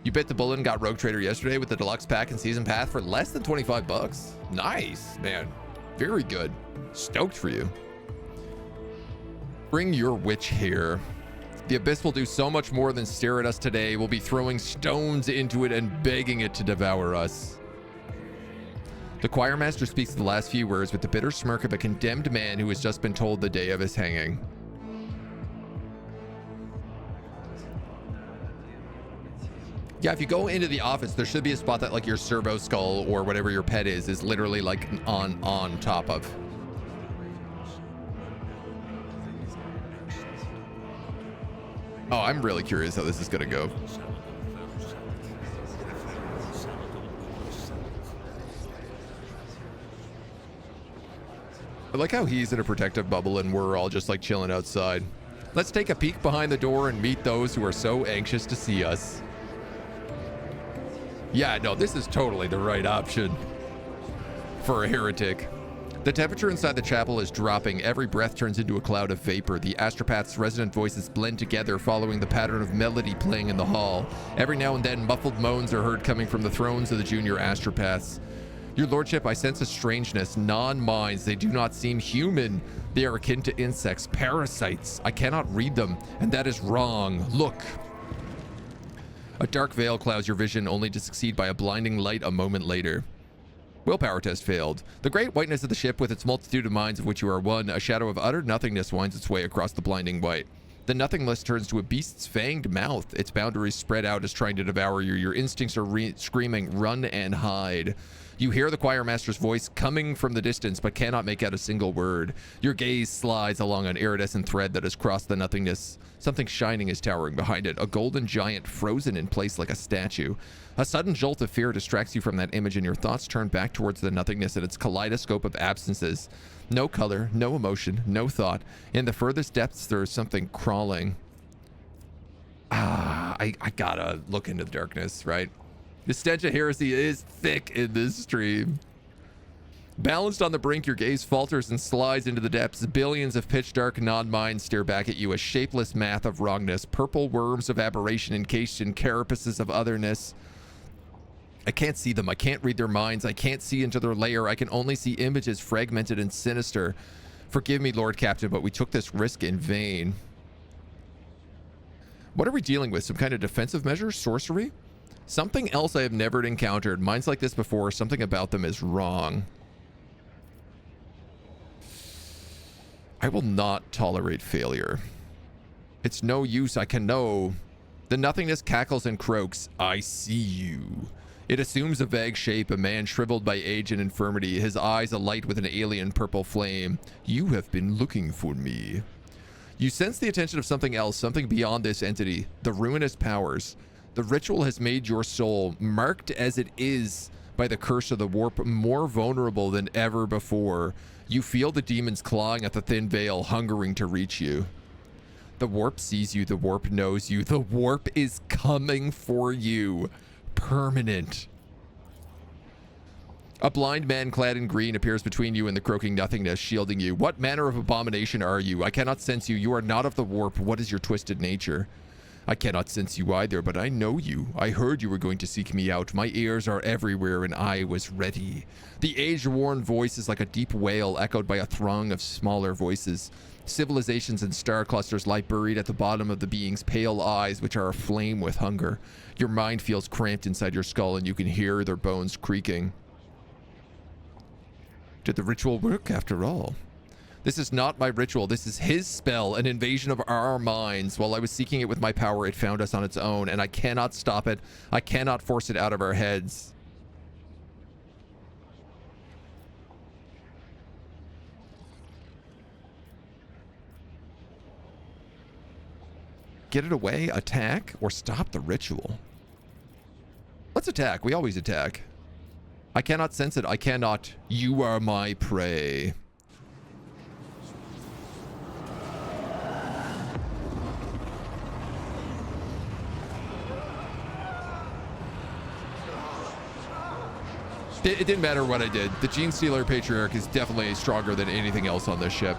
[SPEAKER 1] You bit the bullet and got Rogue Trader yesterday with the deluxe pack and season pass for less than 25 bucks. Nice, man. Very good. Stoked for you. Bring your witch here. The abyss will do so much more than stare at us today. We'll be throwing stones into it and begging it to devour us. The choir master speaks the last few words with the bitter smirk of a condemned man who has just been told the day of his hanging. Yeah, if you go into the office, there should be a spot that like your servo skull or whatever your pet is literally like on top of. Oh, I'm really curious how this is gonna go. I like how he's in a protective bubble and we're all just like chilling outside. Let's take a peek behind the door and meet those who are so anxious to see us. Yeah, no, this is totally the right option for a heretic. The temperature inside the chapel is dropping. Every breath turns into a cloud of vapor. The astropath's resonant voices blend together, following the pattern of melody playing in the hall. Every now and then, muffled moans are heard coming from the thrones of the junior astropaths. Your lordship, I sense a strangeness. Non-minds, they do not seem human. They are akin to insects, parasites. I cannot read them, and that is wrong. Look. A dark veil clouds your vision, only to succeed by a blinding light a moment later. Willpower test failed. The great whiteness of the ship, with its multitude of minds of which you are one, a shadow of utter nothingness winds its way across the blinding white. The nothingness turns to a beast's fanged mouth, its boundaries spread out as trying to devour you. Your instincts are screaming, run and hide. You hear the choir master's voice coming from the distance, but cannot make out a single word. Your gaze slides along an iridescent thread that has crossed the nothingness. Something shining is towering behind it, a golden giant frozen in place like a statue. A sudden jolt of fear distracts you from that image, and your thoughts turn back towards the nothingness and its kaleidoscope of absences. No color, no emotion, no thought. In the furthest depths, there is something crawling. I gotta look into the darkness, right? The stench of heresy is thick in this stream. Balanced on the brink, your gaze falters and slides into the depths. Billions of pitch-dark non-minds stare back at you, a shapeless math of wrongness, purple worms of aberration encased in carapaces of otherness. I can't see them. I can't read their minds. I can't see into their lair. I can only see images fragmented and sinister. Forgive me, Lord Captain, but we took this risk in vain. What are we dealing with? Some kind of defensive measure? Sorcery? Something else I have never encountered. Minds like this before. Something about them is wrong. I will not tolerate failure. It's no use. I can know. The nothingness cackles and croaks. I see you. It assumes a vague shape, a man shriveled by age and infirmity, his eyes alight with an alien purple flame. You have been looking for me. You sense the attention of something else, something beyond this entity, the ruinous powers. The ritual has made your soul, marked as it is by the curse of the warp, more vulnerable than ever before. You feel the demons clawing at the thin veil, hungering to reach you. The warp sees you, the warp knows you, the warp is coming for you. Permanent. A blind man clad in green appears between you and the croaking nothingness, shielding you. What manner of abomination are you? I cannot sense you. You are not of the warp. What is your twisted nature? I cannot sense you either, but I know you. I heard you were going to seek me out. My ears are everywhere, and I was ready. The age-worn voice is like a deep wail echoed by a throng of smaller voices. Civilizations and star clusters lie buried at the bottom of the being's pale eyes, which are aflame with hunger. Your mind feels cramped inside your skull, and you can hear their bones creaking. Did the ritual work after all? This is not my ritual. This is his spell, an invasion of our minds. While I was seeking it with my power, it found us on its own, and I cannot stop it. I cannot force it out of our heads. Get it away, attack, or stop the ritual. Let's attack. We always attack. I cannot sense it. I cannot. You are my prey. It didn't matter what I did. The Gene Stealer Patriarch is definitely stronger than anything else on this ship.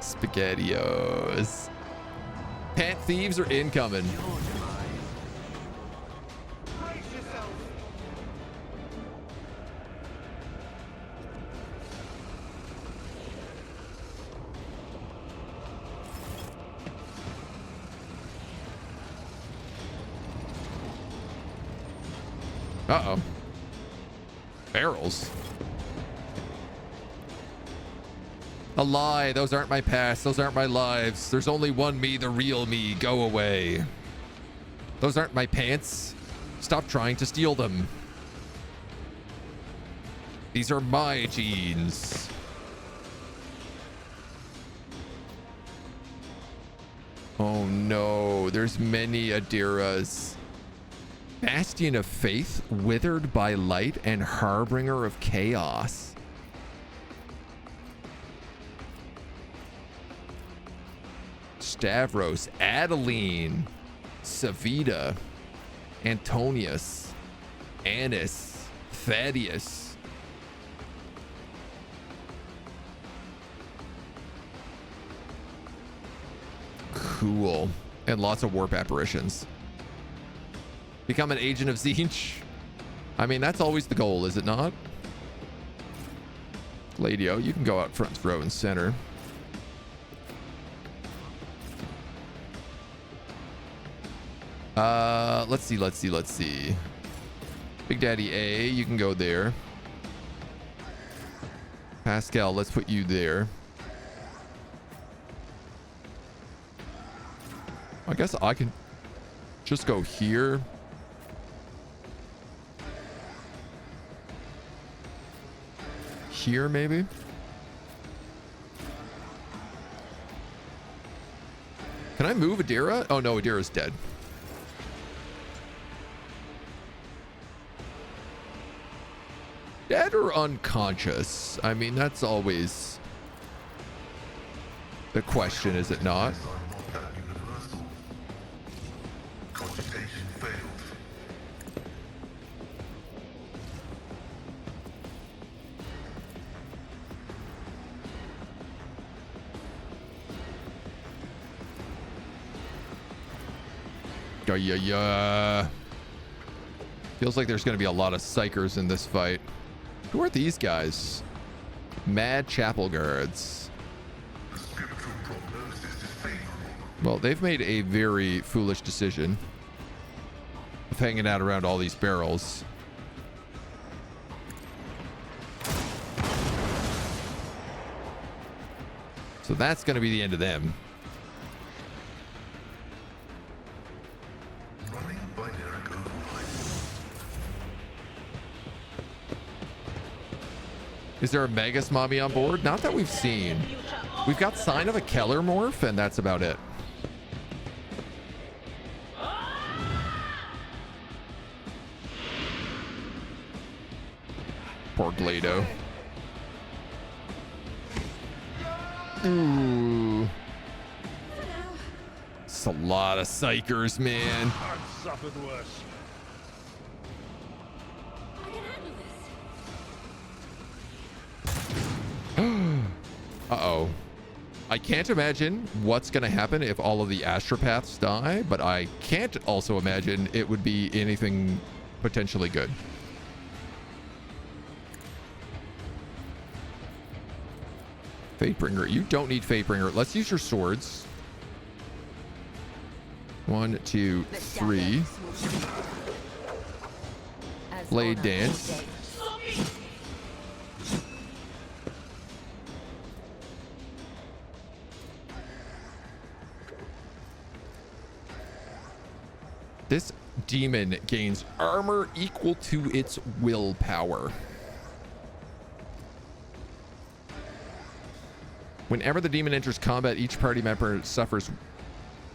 [SPEAKER 1] SpaghettiOs. Pant thieves are incoming. Uh-oh. Barrels. A lie. Those aren't my past. Those aren't my lives. There's only one me, the real me. Go away. Those aren't my pants. Stop trying to steal them. These are my jeans. Oh no. There's many Adiras. Bastion of Faith, withered by light, and harbinger of chaos. Stavros, Adeline, Savita, Antonius, Annis, Thaddeus. Cool. And lots of warp apparitions. Become an agent of Zinch. I mean, that's always the goal, is it not? Gladio, you can go out front row and center. Let's see. Big Daddy A, you can go there. Pascal, let's put you there. I guess I can just go here. Here, maybe? Can I move Adira? Oh no, Adira's dead. Dead or unconscious? I mean, that's always the question, is it not? Yeah. Feels like there's going to be a lot of Psykers in this fight. Who are these guys? Mad Chapel Guards. Well, they've made a very foolish decision of hanging out around all these barrels. So that's going to be the end of them. Is there a Magus Mommy on board? Not that we've seen. We've got sign of a Keller morph, and that's about it. Poor Glado. Ooh. It's a lot of Psykers, man.
[SPEAKER 4] I've suffered worse.
[SPEAKER 1] Uh-oh. I can't imagine what's going to happen if all of the astropaths die, but I can't also imagine it would be anything potentially good. Fatebringer. You don't need Fatebringer. Let's use your swords. 1, 2, 3. Blade dance. This demon gains armor equal to its willpower. Whenever the demon enters combat, each party member suffers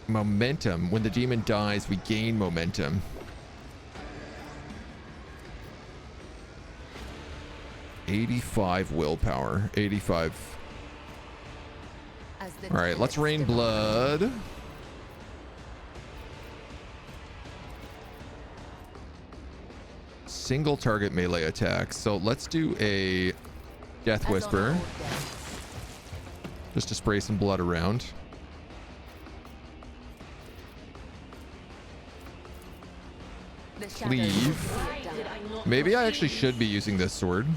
[SPEAKER 1] momentum. When the demon dies, we gain momentum. $85 willpower. 85. All right, let's rain blood. Single target melee attack. So let's do a Death Whisper. Just to spray some blood around. Cleave. Maybe I actually should be using this sword.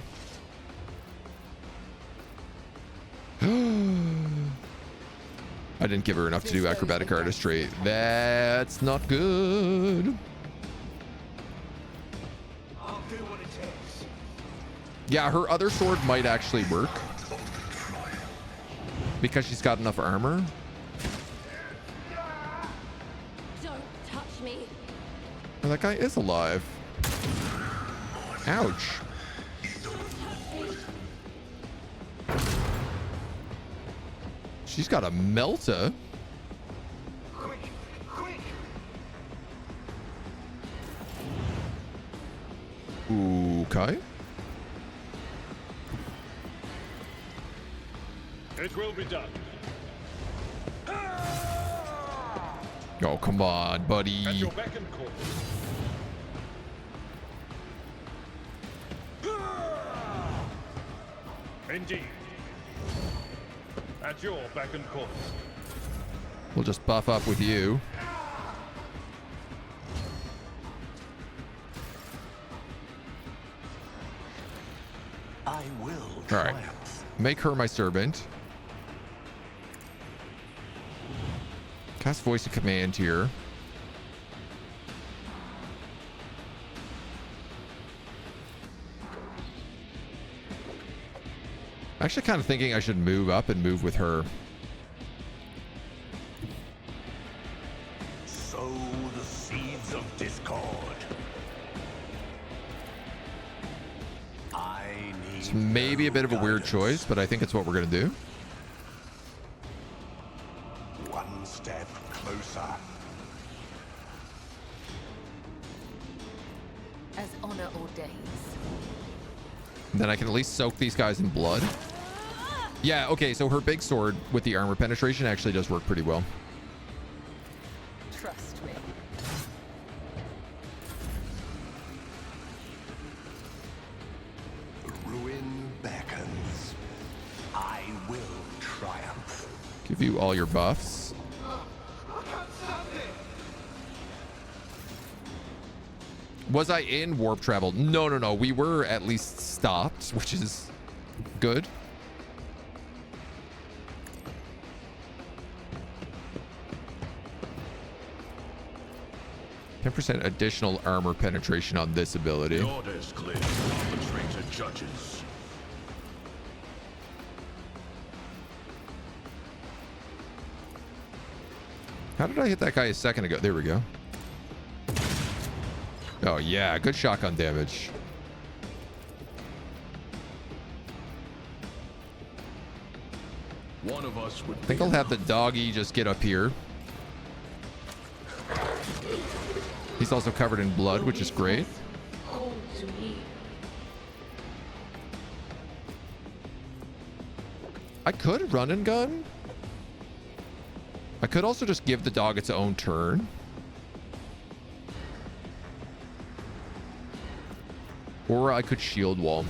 [SPEAKER 1] I didn't give her enough to do acrobatic artistry. That's not good. Yeah, her other sword might actually work. Because she's got enough armor.
[SPEAKER 3] Don't touch me.
[SPEAKER 1] Oh, that guy is alive. Ouch. She's got a melta. Okay.
[SPEAKER 4] It will be done.
[SPEAKER 1] Oh, come on, buddy.
[SPEAKER 4] At your beck and call. Indeed. At your beck and call.
[SPEAKER 1] We'll just buff up with you.
[SPEAKER 2] I will
[SPEAKER 1] All right.
[SPEAKER 2] triumph.
[SPEAKER 1] Make her my servant. Cast voice of command here. Actually kind of thinking I should move up and move with her.
[SPEAKER 2] Sow the seeds of discord. I need
[SPEAKER 1] It's maybe a bit of a weird
[SPEAKER 2] guidance.
[SPEAKER 1] choice, but I think it's what we're going to do.
[SPEAKER 2] One step closer.
[SPEAKER 3] As honor ordains.
[SPEAKER 1] Then I can at least soak these guys in blood. Yeah, okay, so her big sword with the armor penetration actually does work pretty well.
[SPEAKER 3] Trust me.
[SPEAKER 2] The ruin beckons. I will triumph.
[SPEAKER 1] Give you all your buffs. Was I in warp travel? No, no, no. We were at least stopped, which is good. %, additional armor penetration on this ability.
[SPEAKER 4] The order's clear. Arbitrator judges.
[SPEAKER 1] How did I hit that guy a second ago? There we go. Oh, yeah. Good shotgun damage.
[SPEAKER 4] One of us would
[SPEAKER 1] I think I'll have the doggy just get up here. He's also covered in blood, which is great.
[SPEAKER 3] Hold to me.
[SPEAKER 1] I could run and gun. I could also just give the dog its own turn. Or I could shield wall.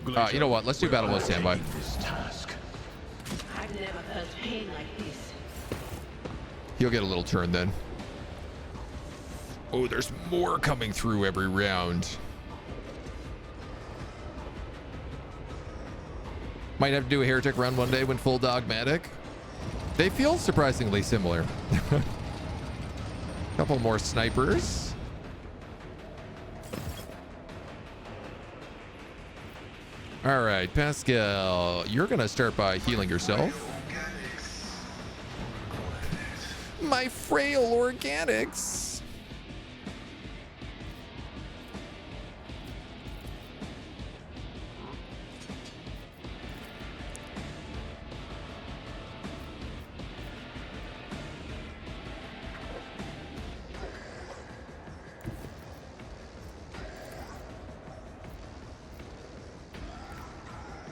[SPEAKER 1] You know what? Let's do battle mode standby.
[SPEAKER 4] This task.
[SPEAKER 5] I've never felt pain like this.
[SPEAKER 1] He'll get a little turn then. Oh, there's more coming through every round. Might have to do a heretic run one day when full dogmatic. They feel surprisingly similar. Couple more snipers. All right, Pascal, you're gonna start by healing yourself. My frail organics.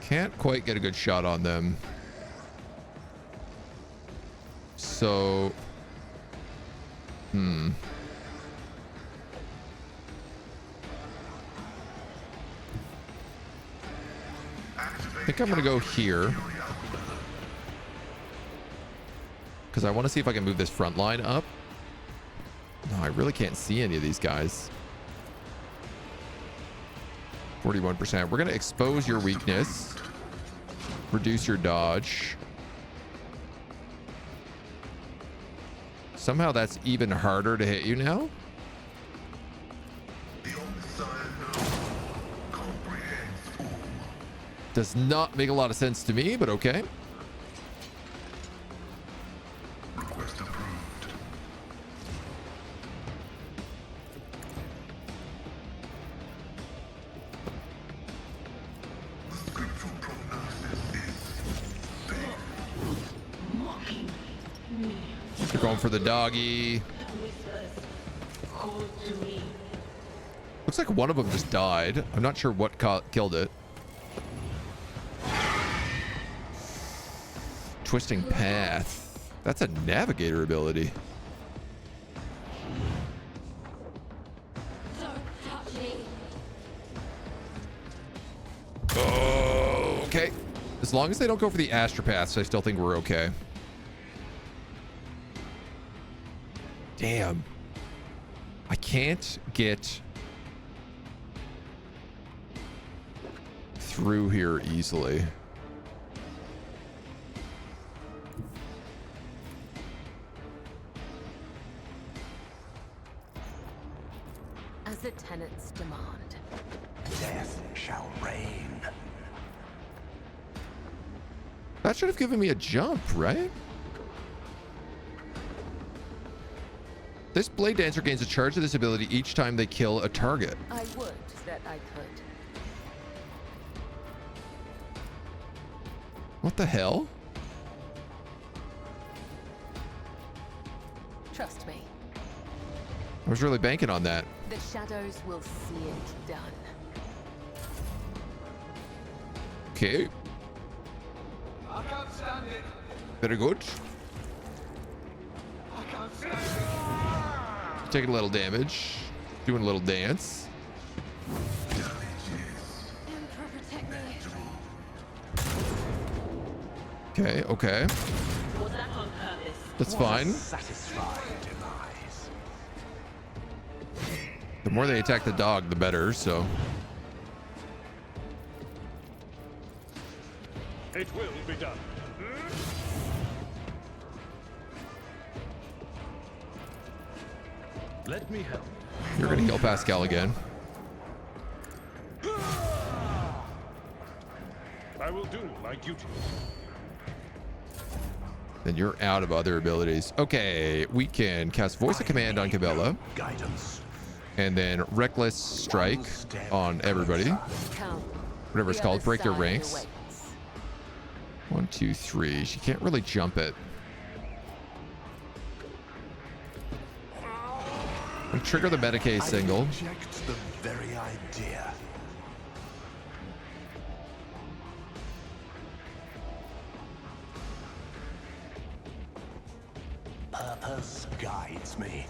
[SPEAKER 1] Can't quite get a good shot on them. So, I think I'm gonna go here because I want to see if I can move this front line up. No, I really can't see any of these guys. 41%. We're gonna expose your weakness, reduce your dodge. Somehow that's even harder to hit you now. Does not make a lot of sense to me, but okay.
[SPEAKER 2] Request approved. The scriptural prognosis is
[SPEAKER 5] Mocking me.
[SPEAKER 1] They're going for the doggy.
[SPEAKER 5] Whispers. Call to me.
[SPEAKER 1] Looks like one of them just died. I'm not sure what killed it. Twisting path. That's a navigator ability.
[SPEAKER 3] Don't touch me.
[SPEAKER 1] Oh, okay. As long as they don't go for the astropaths, I still think we're okay. Damn. I can't get through here easily.
[SPEAKER 3] As the tenants demand.
[SPEAKER 2] death shall reign.
[SPEAKER 1] That should have given me a jump, right? This Blade Dancer gains a charge of this ability each time they kill a target.
[SPEAKER 3] I would that I could.
[SPEAKER 1] What the hell?
[SPEAKER 3] Trust me.
[SPEAKER 1] I was really banking on that.
[SPEAKER 3] The shadows will see it done.
[SPEAKER 1] Okay.
[SPEAKER 6] I can't stand it.
[SPEAKER 1] Very good.
[SPEAKER 6] I can't stand it.
[SPEAKER 1] Taking a little damage. Doing a little dance.
[SPEAKER 3] Emperor, protect me.
[SPEAKER 1] Okay, okay.
[SPEAKER 5] Was that on purpose?
[SPEAKER 1] That's fine.
[SPEAKER 2] Satisfied demise.
[SPEAKER 1] The more they attack the dog, the better, so.
[SPEAKER 4] It will be done. Let me help.
[SPEAKER 1] You're gonna heal Pascal again.
[SPEAKER 4] I will do my duty.
[SPEAKER 1] Then you're out of other abilities. Okay, we can cast Voice of Command on Cabela,
[SPEAKER 2] Guidance.
[SPEAKER 1] and then Reckless Strike on everybody.
[SPEAKER 3] Come.
[SPEAKER 1] Whatever it's
[SPEAKER 3] The
[SPEAKER 1] called,
[SPEAKER 3] other
[SPEAKER 1] break their
[SPEAKER 3] side
[SPEAKER 1] ranks.
[SPEAKER 3] awaits.
[SPEAKER 1] 1, 2, 3. She can't really jump it. And trigger the Medicaid single.
[SPEAKER 2] I reject the very idea. Purpose guides me.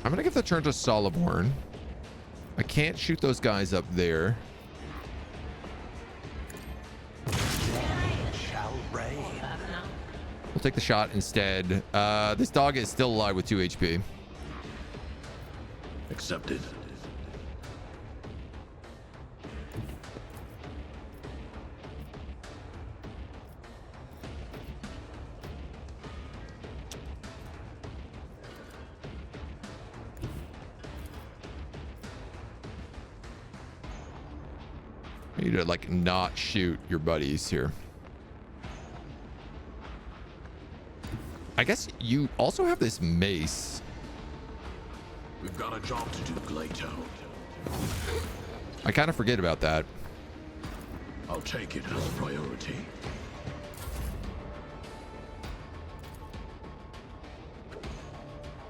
[SPEAKER 1] I'm gonna give the turn to Soliborn. I can't shoot those guys up there. We'll take the shot instead. This dog is still alive with 2 HP.
[SPEAKER 2] Accepted.
[SPEAKER 1] You need to like not shoot your buddies here. I guess you also have this mace.
[SPEAKER 2] We've got a job to do, Glato.
[SPEAKER 1] I kind of forget about that.
[SPEAKER 2] I'll take it as a priority.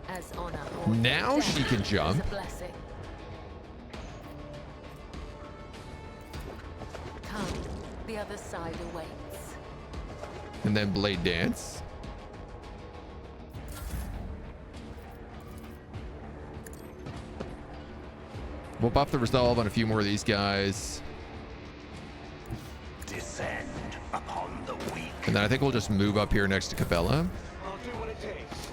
[SPEAKER 3] As honor or
[SPEAKER 1] Now
[SPEAKER 3] death
[SPEAKER 1] she can
[SPEAKER 3] is
[SPEAKER 1] jump.
[SPEAKER 3] a blessing. Come, the other side awaits.
[SPEAKER 1] And then blade dance. We'll buff the resolve on a few more of these guys.
[SPEAKER 2] Descend upon the weak.
[SPEAKER 1] And then I think we'll just move up here next to Capella.
[SPEAKER 6] I'll do what it takes.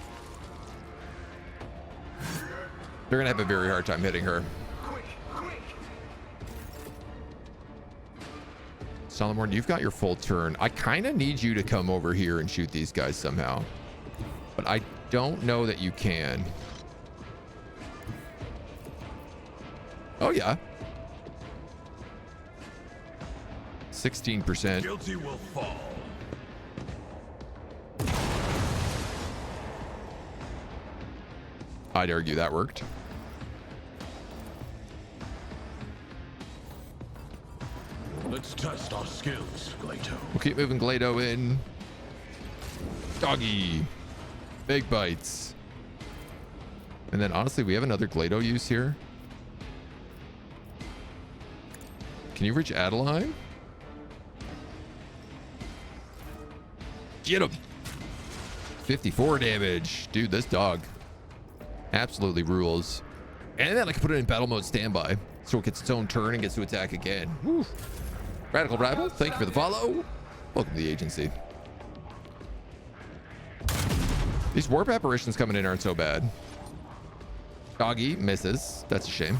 [SPEAKER 1] They're gonna have a very hard time hitting her.
[SPEAKER 6] Quick, quick.
[SPEAKER 1] Solomon, you've got your full turn. I kind of need you to come over here and shoot these guys somehow. But I don't know that you can. Oh, yeah. 16%.
[SPEAKER 2] Guilty will fall.
[SPEAKER 1] I'd argue that worked.
[SPEAKER 2] Let's test our skills, Glato.
[SPEAKER 1] We'll keep moving Glado in. Doggy. Big bites. And then honestly, we have another Glado use here. Can you reach Adeline? Get him. 54 damage. Dude, this dog absolutely rules. And then I can put it in battle mode standby. So it gets its own turn and gets to attack again. Woo. Radical Rival, thank you for the follow. Welcome to the agency. These warp apparitions coming in aren't so bad. Doggy misses. That's a shame.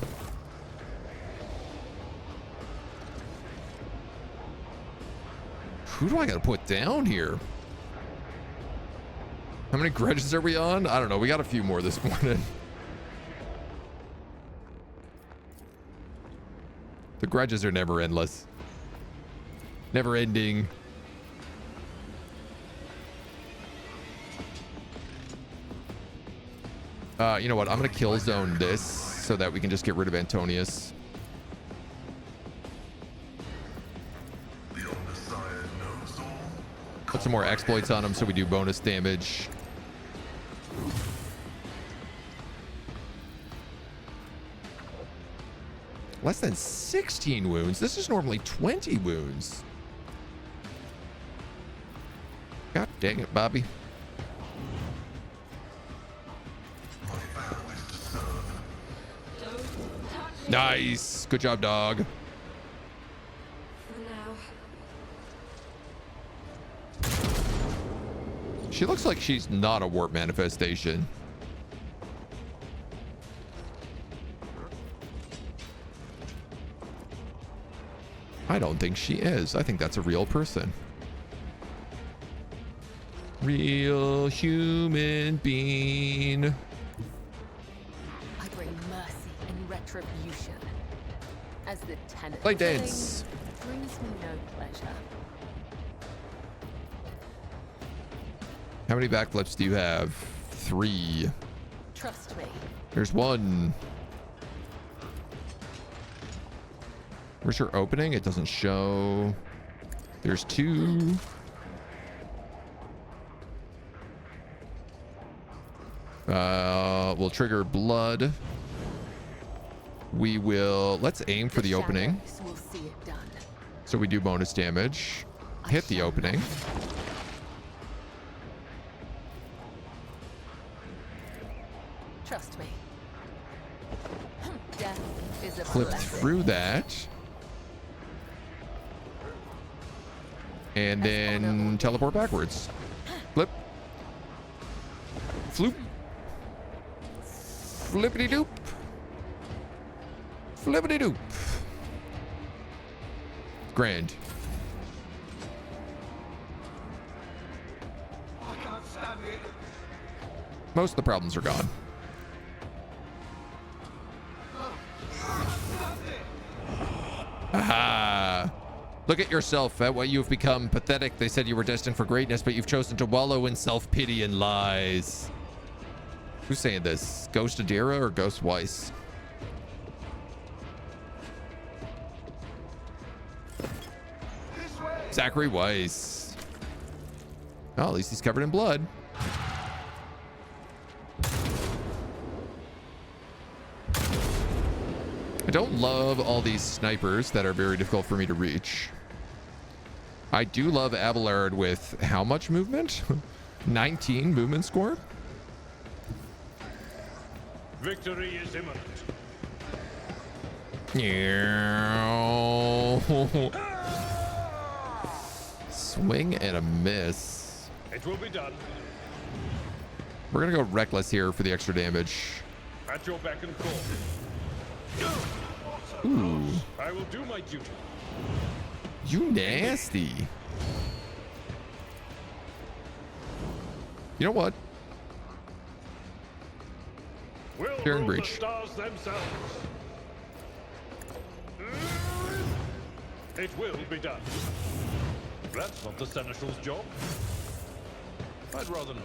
[SPEAKER 1] Who do I gotta put down here? How many grudges are we on? I don't know. We got a few more this morning. The grudges are never endless. Never ending. You know what? I'm gonna kill zone this so that we can just get rid of Antonius. Put some more exploits on him so we do bonus damage. Less than 16 wounds. This is normally 20 wounds. God dang it, Bobby. Nice. Good job, dog. She looks like she's not a warp manifestation. I don't think she is. I think that's a real person. Real human being.
[SPEAKER 3] I bring mercy and retribution. As the tenant
[SPEAKER 1] Play dance.
[SPEAKER 3] brings me no pleasure.
[SPEAKER 1] How many backflips do you have? 3.
[SPEAKER 3] Trust me.
[SPEAKER 1] There's 1. Where's your opening? It doesn't show. There's 2. We'll trigger blood. We will, let's aim for the opening.
[SPEAKER 3] Shadows will see it done.
[SPEAKER 1] So we do bonus damage. Hit the opening.
[SPEAKER 3] Trust me. Death is a
[SPEAKER 1] Clip
[SPEAKER 3] blessing.
[SPEAKER 1] through that. And then teleport backwards. Flip. Floop. Flippity doop. Flippity doop. Grand.
[SPEAKER 6] I can't stand it.
[SPEAKER 1] Most of the problems are gone. Aha. Look at yourself, at what you've become. Pathetic. They said you were destined for greatness, but you've chosen to wallow in self-pity and lies. Who's saying this? Ghost Adira or Ghost Weiss?
[SPEAKER 6] This way.
[SPEAKER 1] Zachary Weiss. Well, at least he's covered in blood. I don't love all these snipers that are very difficult for me to reach. I do love Abelard with how much movement? 19 movement score?
[SPEAKER 4] Victory is imminent.
[SPEAKER 1] Swing and a miss.
[SPEAKER 4] It will be done.
[SPEAKER 1] We're gonna go reckless here for the extra damage.
[SPEAKER 4] At your beck and call.
[SPEAKER 1] Ooh,
[SPEAKER 4] I will do my duty.
[SPEAKER 1] you nasty. You know what?
[SPEAKER 4] We'll
[SPEAKER 1] Daring
[SPEAKER 4] rule the
[SPEAKER 1] breach.
[SPEAKER 4] stars themselves. It will be done. That's not the Seneschal's job. I'd rather not.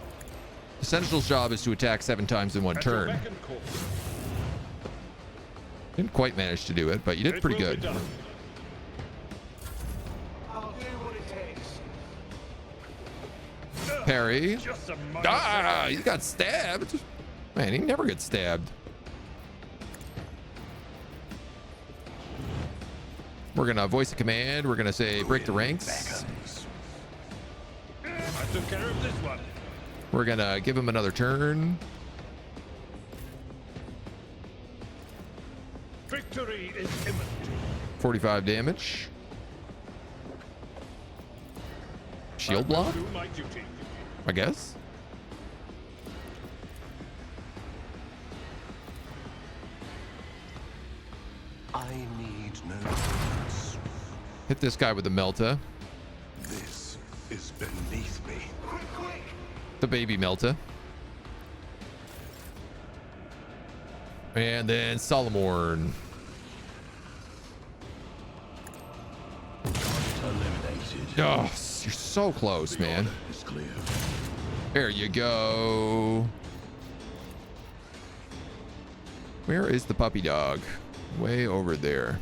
[SPEAKER 1] The Seneschal's job is to attack 7 times in one
[SPEAKER 4] At your
[SPEAKER 1] turn.
[SPEAKER 4] beck and call.
[SPEAKER 1] Didn't quite manage to do it, but you did
[SPEAKER 4] It
[SPEAKER 1] pretty
[SPEAKER 4] will be
[SPEAKER 1] good.
[SPEAKER 4] done.
[SPEAKER 6] I'll do what it takes.
[SPEAKER 1] Parry.
[SPEAKER 4] Just a minor
[SPEAKER 1] Ah, he got stabbed. Man, he never gets stabbed. We're gonna voice a command. We're gonna say break the ranks.
[SPEAKER 4] I took care of this one.
[SPEAKER 1] We're gonna give him another turn.
[SPEAKER 4] Victory is imminent.
[SPEAKER 1] 45 damage. Shield
[SPEAKER 4] I will
[SPEAKER 1] block,
[SPEAKER 4] do my duty.
[SPEAKER 1] I guess.
[SPEAKER 2] I need no defense.
[SPEAKER 1] Hit this guy with the Melta.
[SPEAKER 2] This is beneath me.
[SPEAKER 6] Quick, quick.
[SPEAKER 1] The baby Melta. And then Solomorn.
[SPEAKER 2] Eliminated.
[SPEAKER 1] Oh, you're so close, man.
[SPEAKER 2] It's clear.
[SPEAKER 1] There you go. Where is the puppy dog? Way over there.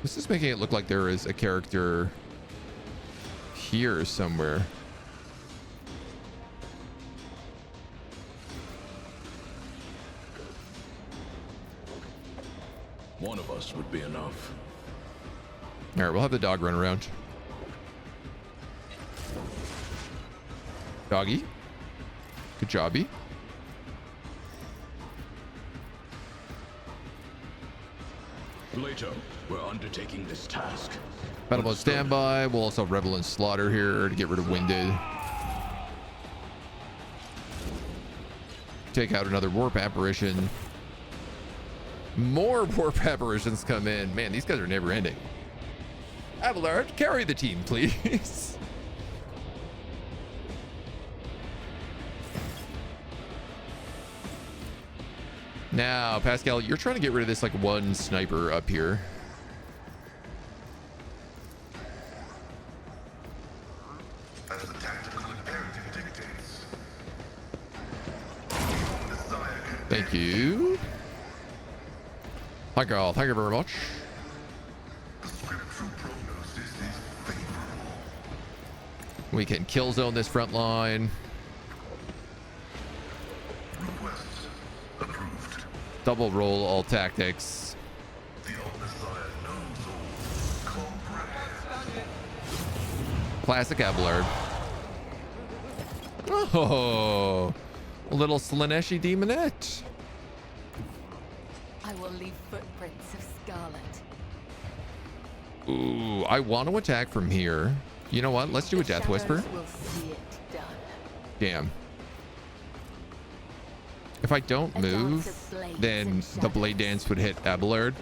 [SPEAKER 1] This is making it look like there is a character here somewhere.
[SPEAKER 2] One of us would be enough.
[SPEAKER 1] All right, we'll have the dog run around. Doggy. Good jobby.
[SPEAKER 2] Later, we're undertaking this task.
[SPEAKER 1] Battle mode standby. We'll also revel in slaughter here to get rid of winded. Take out another warp apparition. More warp apparitions come in. Man, these guys are never ending. Abelard, carry the team, please. Now, Pascal, you're trying to get rid of this like one sniper up here.
[SPEAKER 7] As the tactical imperative dictates.
[SPEAKER 1] Thank you. Hi, girl. Thank you very much.
[SPEAKER 7] The scriptural prognosis is favorable.
[SPEAKER 1] We can kill zone this front line.
[SPEAKER 7] Request approved.
[SPEAKER 1] Double roll all tactics.
[SPEAKER 7] The Old Messiah knows all. Comprehend.
[SPEAKER 1] Classic Abelard. Oh, a little Slaneshi demonette.
[SPEAKER 3] I will leave footprints of scarlet
[SPEAKER 1] Ooh, I want to attack from here. You know what? Let's do a Death Whisper.
[SPEAKER 3] Will see it done.
[SPEAKER 1] Damn. If I don't move, then the Blade Dance would hit Abelard.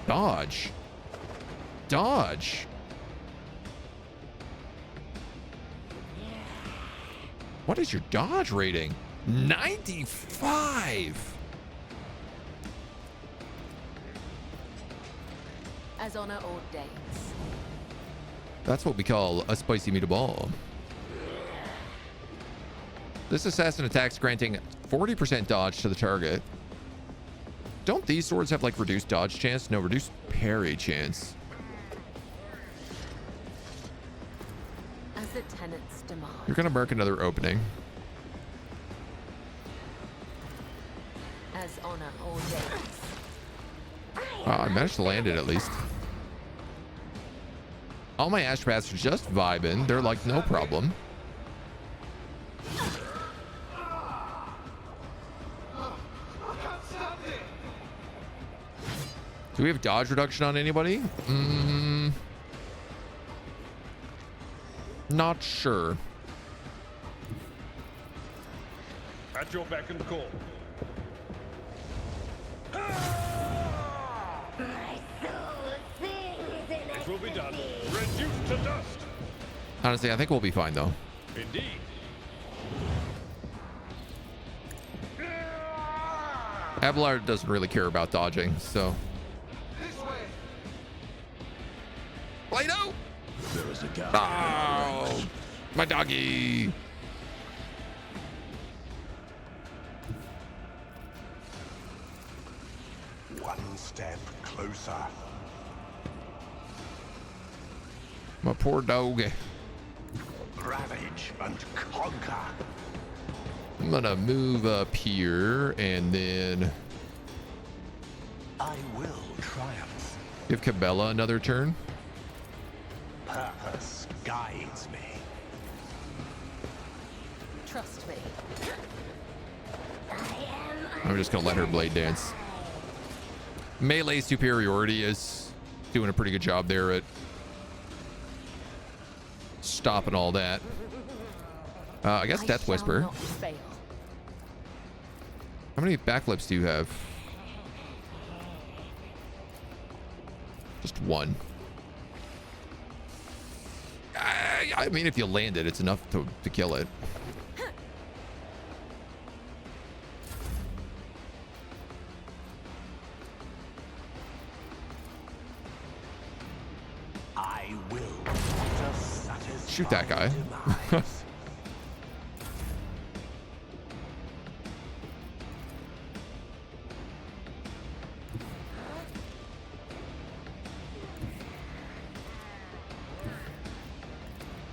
[SPEAKER 1] Dodge. Dodge. What is your dodge rating? 95.
[SPEAKER 3] As honor ordains.
[SPEAKER 1] That's what we call a spicy meatball. This assassin attacks granting 40% dodge to the target. Don't these swords have like reduced dodge chance? No, reduced parry chance.
[SPEAKER 3] As the tenants demand.
[SPEAKER 1] You're gonna mark another opening.
[SPEAKER 3] As honor ordains.
[SPEAKER 1] I managed to land it at least. All my Ashpaths are just vibing. They're like, no problem. Do we have dodge reduction on anybody? Not sure.
[SPEAKER 4] At your beck and call. It will be done. Reduced to dust.
[SPEAKER 1] Honestly, I think we'll be fine though.
[SPEAKER 4] Indeed.
[SPEAKER 1] Abelard doesn't really care about dodging, so.
[SPEAKER 6] This way.
[SPEAKER 1] Play-Doh!
[SPEAKER 2] There is a gap.
[SPEAKER 1] Oh, my doggy.
[SPEAKER 2] One step closer.
[SPEAKER 1] My poor dog.
[SPEAKER 2] Ravage and conquer.
[SPEAKER 1] I'm gonna move up here and then
[SPEAKER 2] I will triumph.
[SPEAKER 1] give Cabela another turn.
[SPEAKER 2] Purpose guides me.
[SPEAKER 3] Trust me.
[SPEAKER 1] I'm just gonna let her blade dance. Melee superiority is doing a pretty good job there at stopping all that. I guess Death
[SPEAKER 3] shall
[SPEAKER 1] Whisper.
[SPEAKER 3] not fail.
[SPEAKER 1] How many backflips do you have? Just one. I mean, if you land it, it's enough to kill it.
[SPEAKER 2] I will just satisfy
[SPEAKER 1] Shoot that guy.
[SPEAKER 2] demise.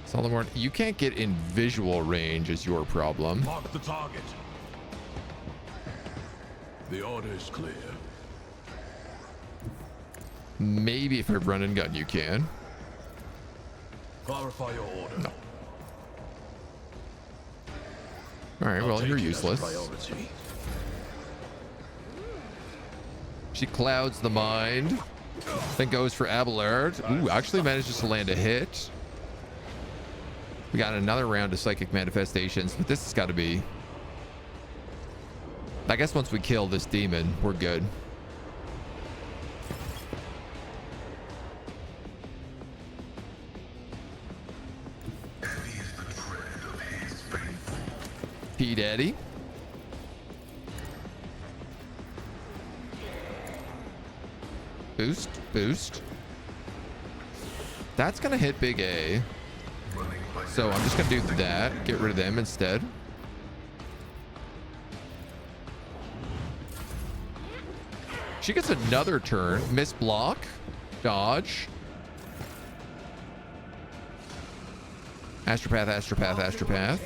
[SPEAKER 1] Solomon, you can't get in visual range is your problem.
[SPEAKER 7] Mark the target. The order is clear.
[SPEAKER 1] Maybe if I run and gun, you can.
[SPEAKER 7] Clarify your order.
[SPEAKER 1] No. All right, well,
[SPEAKER 7] Take
[SPEAKER 1] you're
[SPEAKER 7] it as
[SPEAKER 1] useless.
[SPEAKER 7] priority.
[SPEAKER 1] She clouds the mind, then goes for Abelard. Ooh, actually manages to land a hit. We got another round of psychic manifestations, but this has got to be... I guess once we kill this demon, we're good.
[SPEAKER 7] Heavy is the tread of his faithful.
[SPEAKER 1] P. Daddy. Boost, boost. That's gonna hit Big A.
[SPEAKER 7] Running by
[SPEAKER 1] So I'm just gonna do that. Get rid of them instead. She gets another turn. Miss block. Dodge. Astropath, Astropath, Astropath.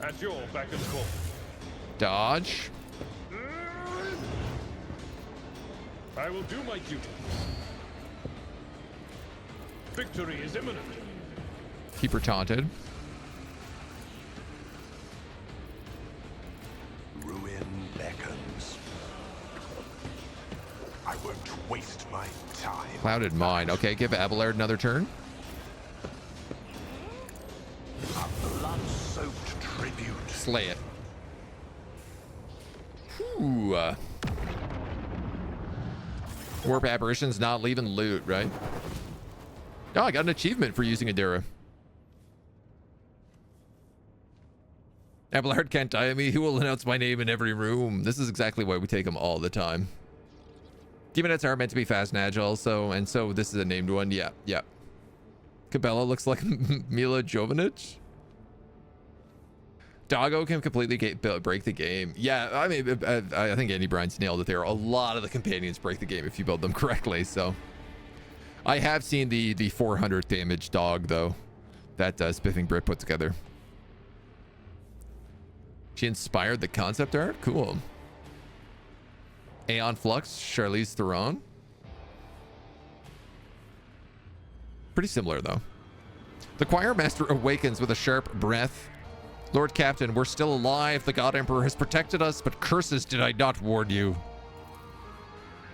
[SPEAKER 4] At your beck and call.
[SPEAKER 1] Dodge.
[SPEAKER 4] I will do my duty. Victory is imminent.
[SPEAKER 1] Keep her taunted. Clouded Mine. Okay, give Abelard another turn.
[SPEAKER 2] A blood-soaked tribute.
[SPEAKER 1] Slay it. Ooh. Warp Apparition's not leaving loot, right? Oh, I got an achievement for using Adira. Abelard can't die of me. Who will announce my name in every room? This is exactly why we take them all the time. Demonites are meant to be fast and agile, and so this is a named one. Yeah, yeah. Cabela looks like Mila Jovovich. Doggo can completely break the game. Yeah, I mean, I think Andy Bryan's nailed it there. A lot of the companions break the game if you build them correctly, so. I have seen the 400 damage dog, though, that Spiffing Brit put together. She inspired the concept art? Cool. Aeon Flux, Charlize Theron. Pretty similar, though. The Choir Master awakens with a sharp breath. Lord Captain, we're still alive. The God Emperor has protected us, but curses did I not warn you.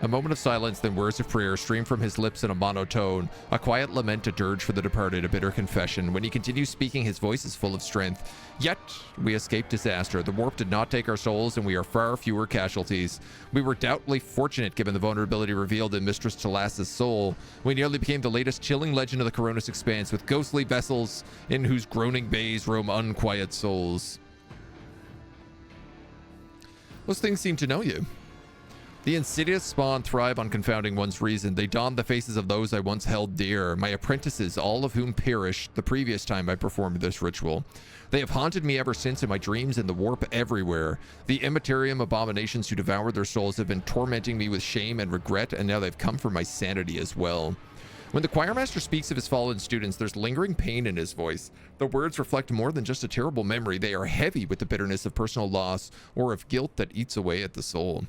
[SPEAKER 1] A moment of silence, then words of prayer stream from his lips in a monotone, a quiet lament, a dirge for the departed, a bitter confession. When he continues speaking, his voice is full of strength. Yet, we escaped disaster. The warp did not take our souls, and we are far fewer casualties. We were doubtfully fortunate given the vulnerability revealed in Mistress Talas's soul. We nearly became the latest chilling legend of the Koronus Expanse, with ghostly vessels in whose groaning bays roam unquiet souls. Those things seem to know you. The insidious spawn thrive on confounding one's reason. They don the faces of those I once held dear, my apprentices, all of whom perished the previous time I performed this ritual. They have haunted me ever since in my dreams and the warp everywhere. The Imperium abominations who devoured their souls have been tormenting me with shame and regret, and now they've come for my sanity as well. When the choirmaster speaks of his fallen students, there's lingering pain in his voice. The words reflect more than just a terrible memory. They are heavy with the bitterness of personal loss or of guilt that eats away at the soul.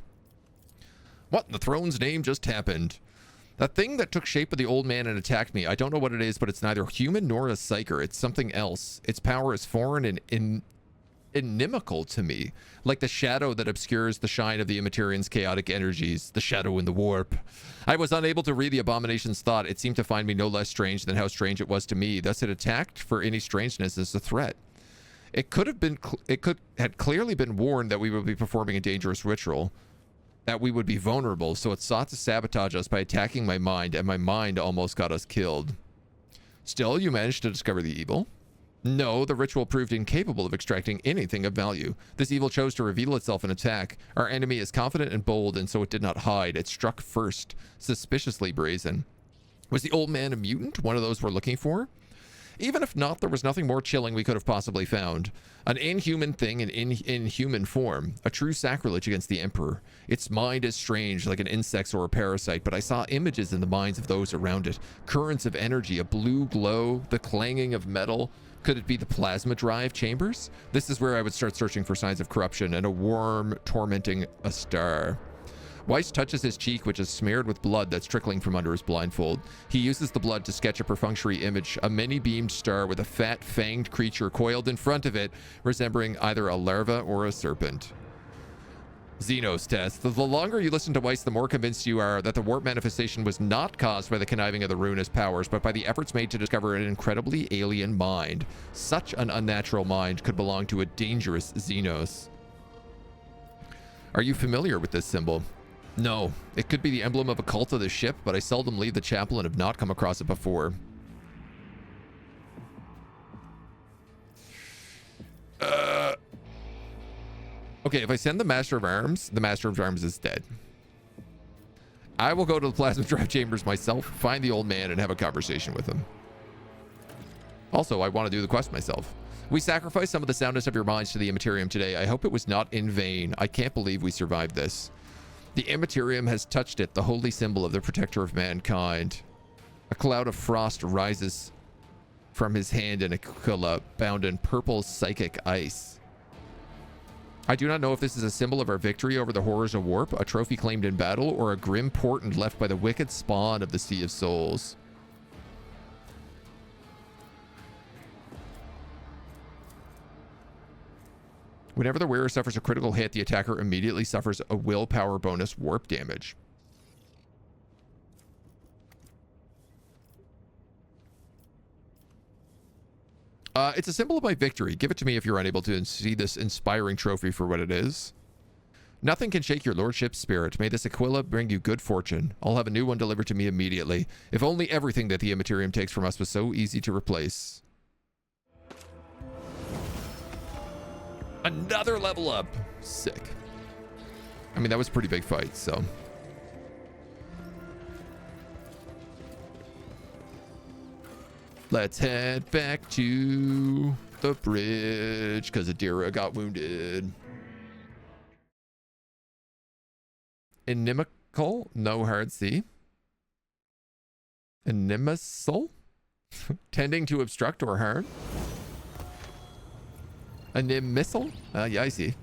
[SPEAKER 1] What in the throne's name just happened? That thing that took shape of the old man and attacked me. I don't know what it is, but it's neither human nor a psyker. It's something else. Its power is foreign and inimical to me, like the shadow that obscures the shine of the Immaterian's chaotic energies, the shadow in the warp. I was unable to read the abomination's thought. It seemed to find me no less strange than how strange it was to me. Thus, it attacked for any strangeness as a threat. It had clearly been warned that we would be performing a dangerous ritual, that we would be vulnerable, so it sought to sabotage us by attacking my mind, and my mind almost got us killed. Still, you managed to discover the evil? No, the ritual proved incapable of extracting anything of value. This evil chose to reveal itself in attack. Our enemy is confident and bold, and so it did not hide. It struck first, suspiciously brazen. Was the old man a mutant, one of those we're looking for? Even if not, there was nothing more chilling we could have possibly found. An inhuman thing in inhuman form. A true sacrilege against the Emperor. Its mind is strange, like an insect or a parasite, but I saw images in the minds of those around it. Currents of energy, a blue glow, the clanging of metal. Could it be the plasma drive chambers? This is where I would start searching for signs of corruption and a worm tormenting a star. Weiss touches his cheek, which is smeared with blood that's trickling from under his blindfold. He uses the blood to sketch a perfunctory image, a many-beamed star with a fat, fanged creature coiled in front of it, resembling either a larva or a serpent. Xenos test. The longer you listen to Weiss, the more convinced you are that the warp manifestation was not caused by the conniving of the ruinous powers, but by the efforts made to discover an incredibly alien mind. Such an unnatural mind could belong to a dangerous Xenos. Are you familiar with this symbol? No. It could be the emblem of a cult of the ship, but I seldom leave the chapel and have not come across it before. Okay, if I send the Master of Arms is dead. I will go to the plasma drive chambers myself, find the old man, and have a conversation with him. Also, I want to do the quest myself. We sacrificed some of the soundness of your minds to the Imperium today. I hope it was not in vain. I can't believe we survived this. The Imperium has touched it, the holy symbol of the protector of mankind. A cloud of frost rises from his hand in a cupola bound in purple psychic ice. I do not know if this is a symbol of our victory over the horrors of warp, a trophy claimed in battle, or a grim portent left by the wicked spawn of the Sea of Souls. Whenever the wearer suffers a critical hit, the attacker immediately suffers a willpower bonus warp damage. It's a symbol of my victory. Give it to me if you're unable to see this inspiring trophy for what it is. Nothing can shake your lordship's spirit. May this Aquila bring you good fortune. I'll have a new one delivered to me immediately. If only everything that the Imperium takes from us was so easy to replace. Another level up. Sick. I mean, that was a pretty big fight, so. Let's head back to the bridge because Adira got wounded. Inimical, no hard C. Inimisal, tending to obstruct or harm. Inimisal? Yeah, I see.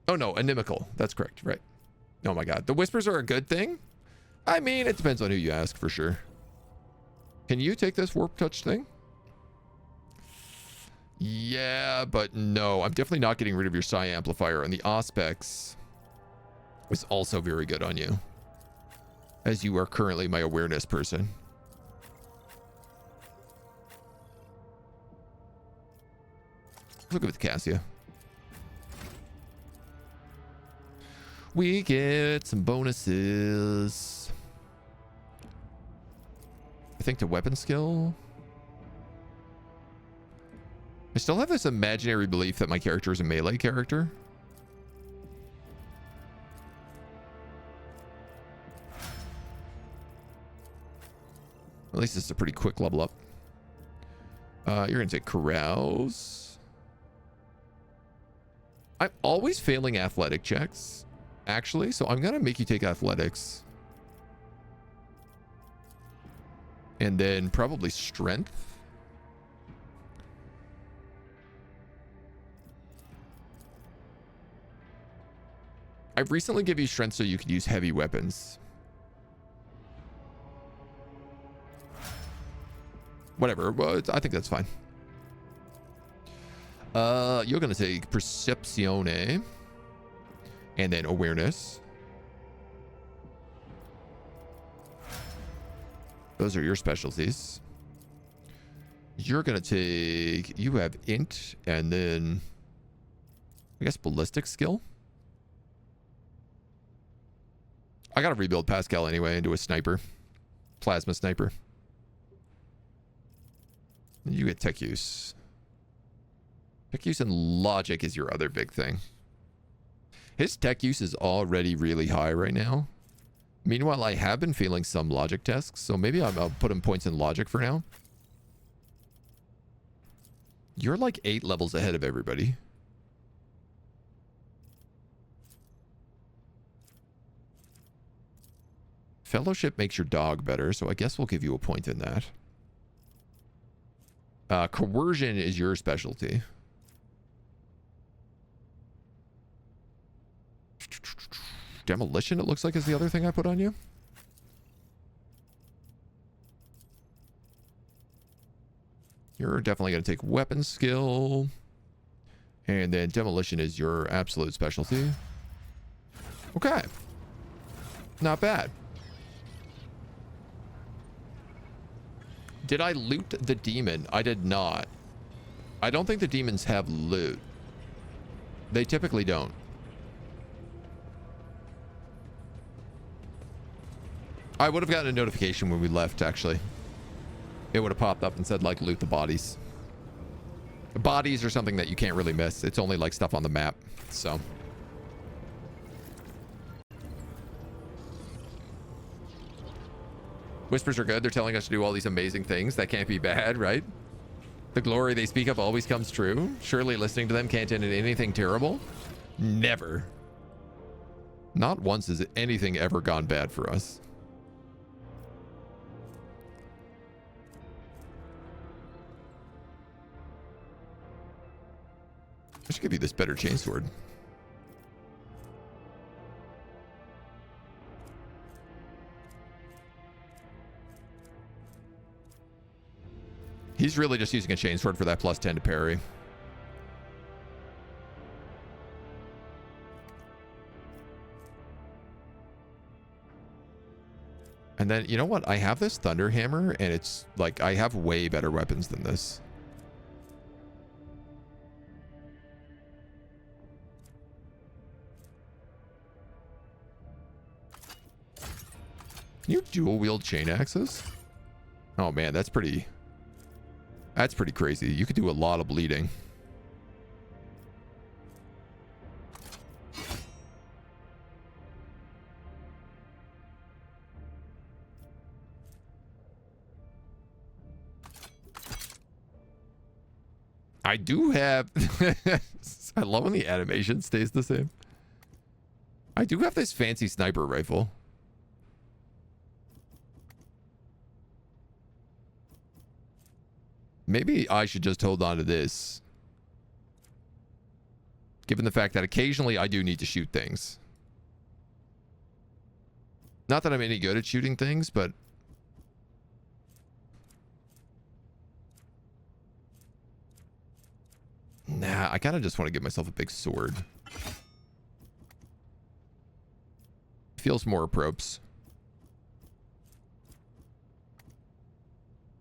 [SPEAKER 1] Oh no, inimical. That's correct, right. Oh my god. The whispers are a good thing? I mean, it depends on who you ask for sure. Can you take this warp touch thing? Yeah, but no. I'm definitely not getting rid of your psi amplifier, and the Auspex is also very good on you, as you are currently my awareness person. Look at Cassia. We get some bonuses. I think to weapon skill. I still have this imaginary belief that my character is a melee character. At least it's a pretty quick level up. You're going to take carouse. I'm always failing athletic checks, actually, so I'm going to make you take athletics. And then probably strength. I've recently given you strength so you can use heavy weapons. Whatever. Well, I think that's fine. You're going to take Percepzione. And then awareness. Those are your specialties. You're going to take... You have int and then... I guess ballistic skill. I got to rebuild Pascal anyway into a sniper. Plasma sniper. You get tech use. Tech use and logic is your other big thing. His tech use is already really high right now. Meanwhile, I have been failing some logic tests, so maybe I'll put him points in logic for now. You're like 8 levels ahead of everybody. Fellowship makes your dog better, so I guess we'll give you a point in that. Coercion is your specialty. Demolition, it looks like, is the other thing I put on you. You're definitely going to take weapon skill. And then demolition is your absolute specialty. Okay. Not bad. Did I loot the demon? I did not. I don't think the demons have loot. They typically don't. I would have gotten a notification when we left, actually. It would have popped up and said, like, loot the bodies. Bodies are something that you can't really miss. It's only, like, stuff on the map, so... Whispers are good. They're telling us to do all these amazing things. That can't be bad, right? The glory they speak of always comes true. Surely listening to them can't end in anything terrible. Never. Not once has anything ever gone bad for us. I should give you this better chainsword. He's really just using a chainsword for that +10 to parry. And And then, you know what? I have this thunder hammer, and it's like I have way better weapons than this. Can you dual wield chain axes? Oh man, that's pretty crazy. You could do a lot of bleeding. I do have I love when the animation stays the same. I do have this fancy sniper rifle. Maybe I should just hold on to this. Given the fact that occasionally I do need to shoot things. Not that I'm any good at shooting things, but... Nah, I kind of just want to give myself a big sword. Feels more appropriate.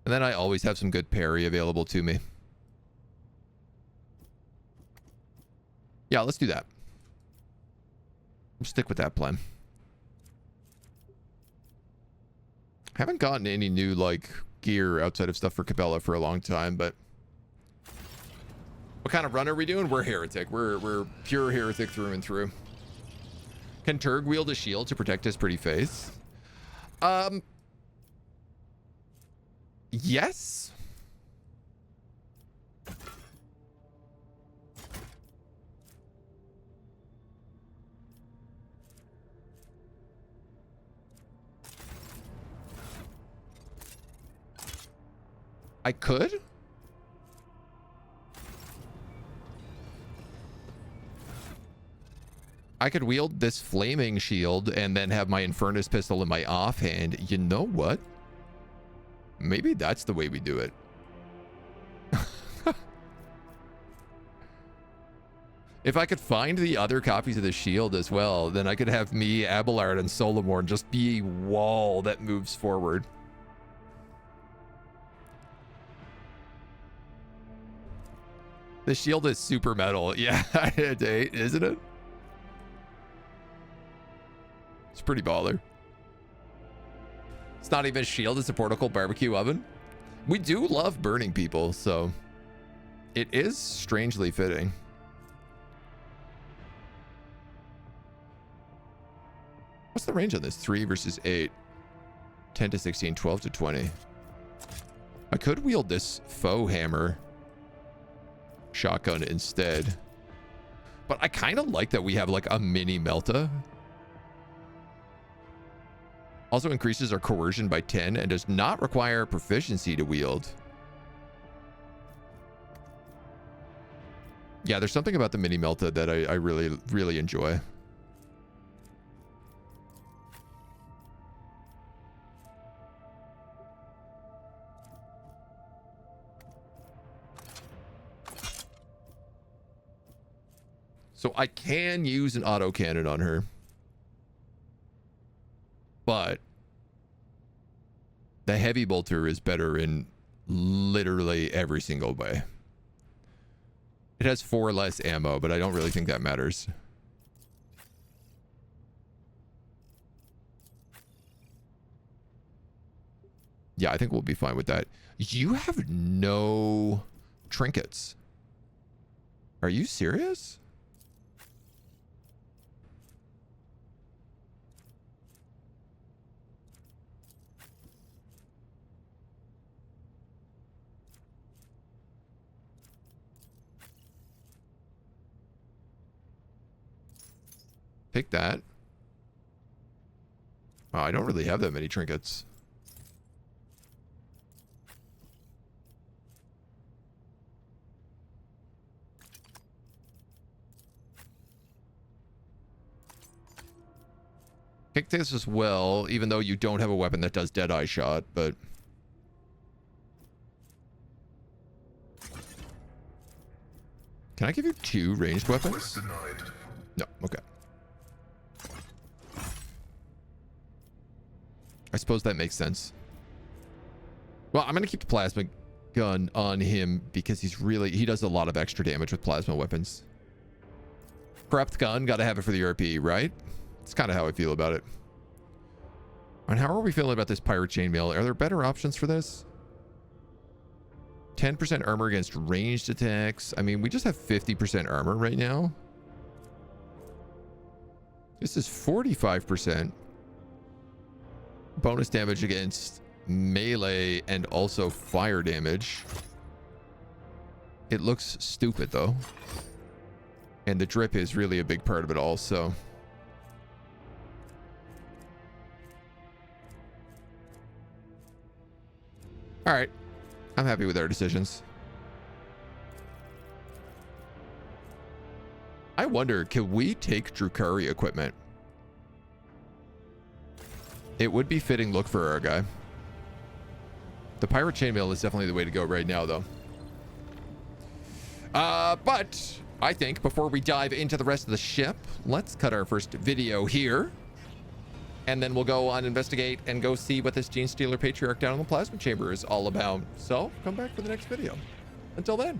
[SPEAKER 1] And then I always have some good parry available to me. Yeah, let's do that. We'll stick with that plan. Haven't gotten any new, like, gear outside of stuff for Cabela for a long time, but... What kind of run are we doing? We're heretic. We're pure heretic through and through. Can Turg wield a shield to protect his pretty face? Yes. I could. I could wield this flaming shield and then have my Infernus pistol in my offhand. You know what? Maybe that's the way we do it. If I could find the other copies of the shield as well, then I could have me, Abelard, and Solomorn just be a wall that moves forward. The shield is super metal. Yeah, isn't it? It's pretty baller. It's not even a shield, it's a portable barbecue oven. We do love burning people, so it is strangely fitting. What's the range on this? 3 versus 8. 10 to 16, 12 to 20. I could wield this faux hammer shotgun instead. But I kind of like that we have like a mini Melta. Also increases our coercion by 10 and does not require proficiency to wield. Yeah, there's something about the mini Melta that I really, really enjoy. So I can use an autocannon on her. But the heavy bolter is better in literally every single way. It has 4 less ammo, but I don't really think that matters. Yeah, I think we'll be fine with that. You have no trinkets. Are you serious? Pick that. Oh, I don't really have that many trinkets. Pick this as well, even though you don't have a weapon that does Deadeye Shot, but... Can I give you 2 ranged weapons? No, okay. I suppose that makes sense. Well, I'm going to keep the plasma gun on him because he does a lot of extra damage with plasma weapons. Corrupt gun, got to have it for the RP, right? It's kind of how I feel about it. And how are we feeling about this pirate chainmail? Are there better options for this? 10% armor against ranged attacks. I mean, we just have 50% armor right now. This is 45%. Bonus damage against melee and also fire damage. It looks stupid though. And the drip is really a big part of it all, so. All right. I'm happy with our decisions. I wonder, can we take Drukhari equipment? It would be fitting look for our guy. The pirate chainmail is definitely the way to go right now, though. But I think before we dive into the rest of the ship, let's cut our first video here. And then we'll go on investigate and go see what this Gene Stealer Patriarch down in the plasma chamber is all about. So come back for the next video. Until then.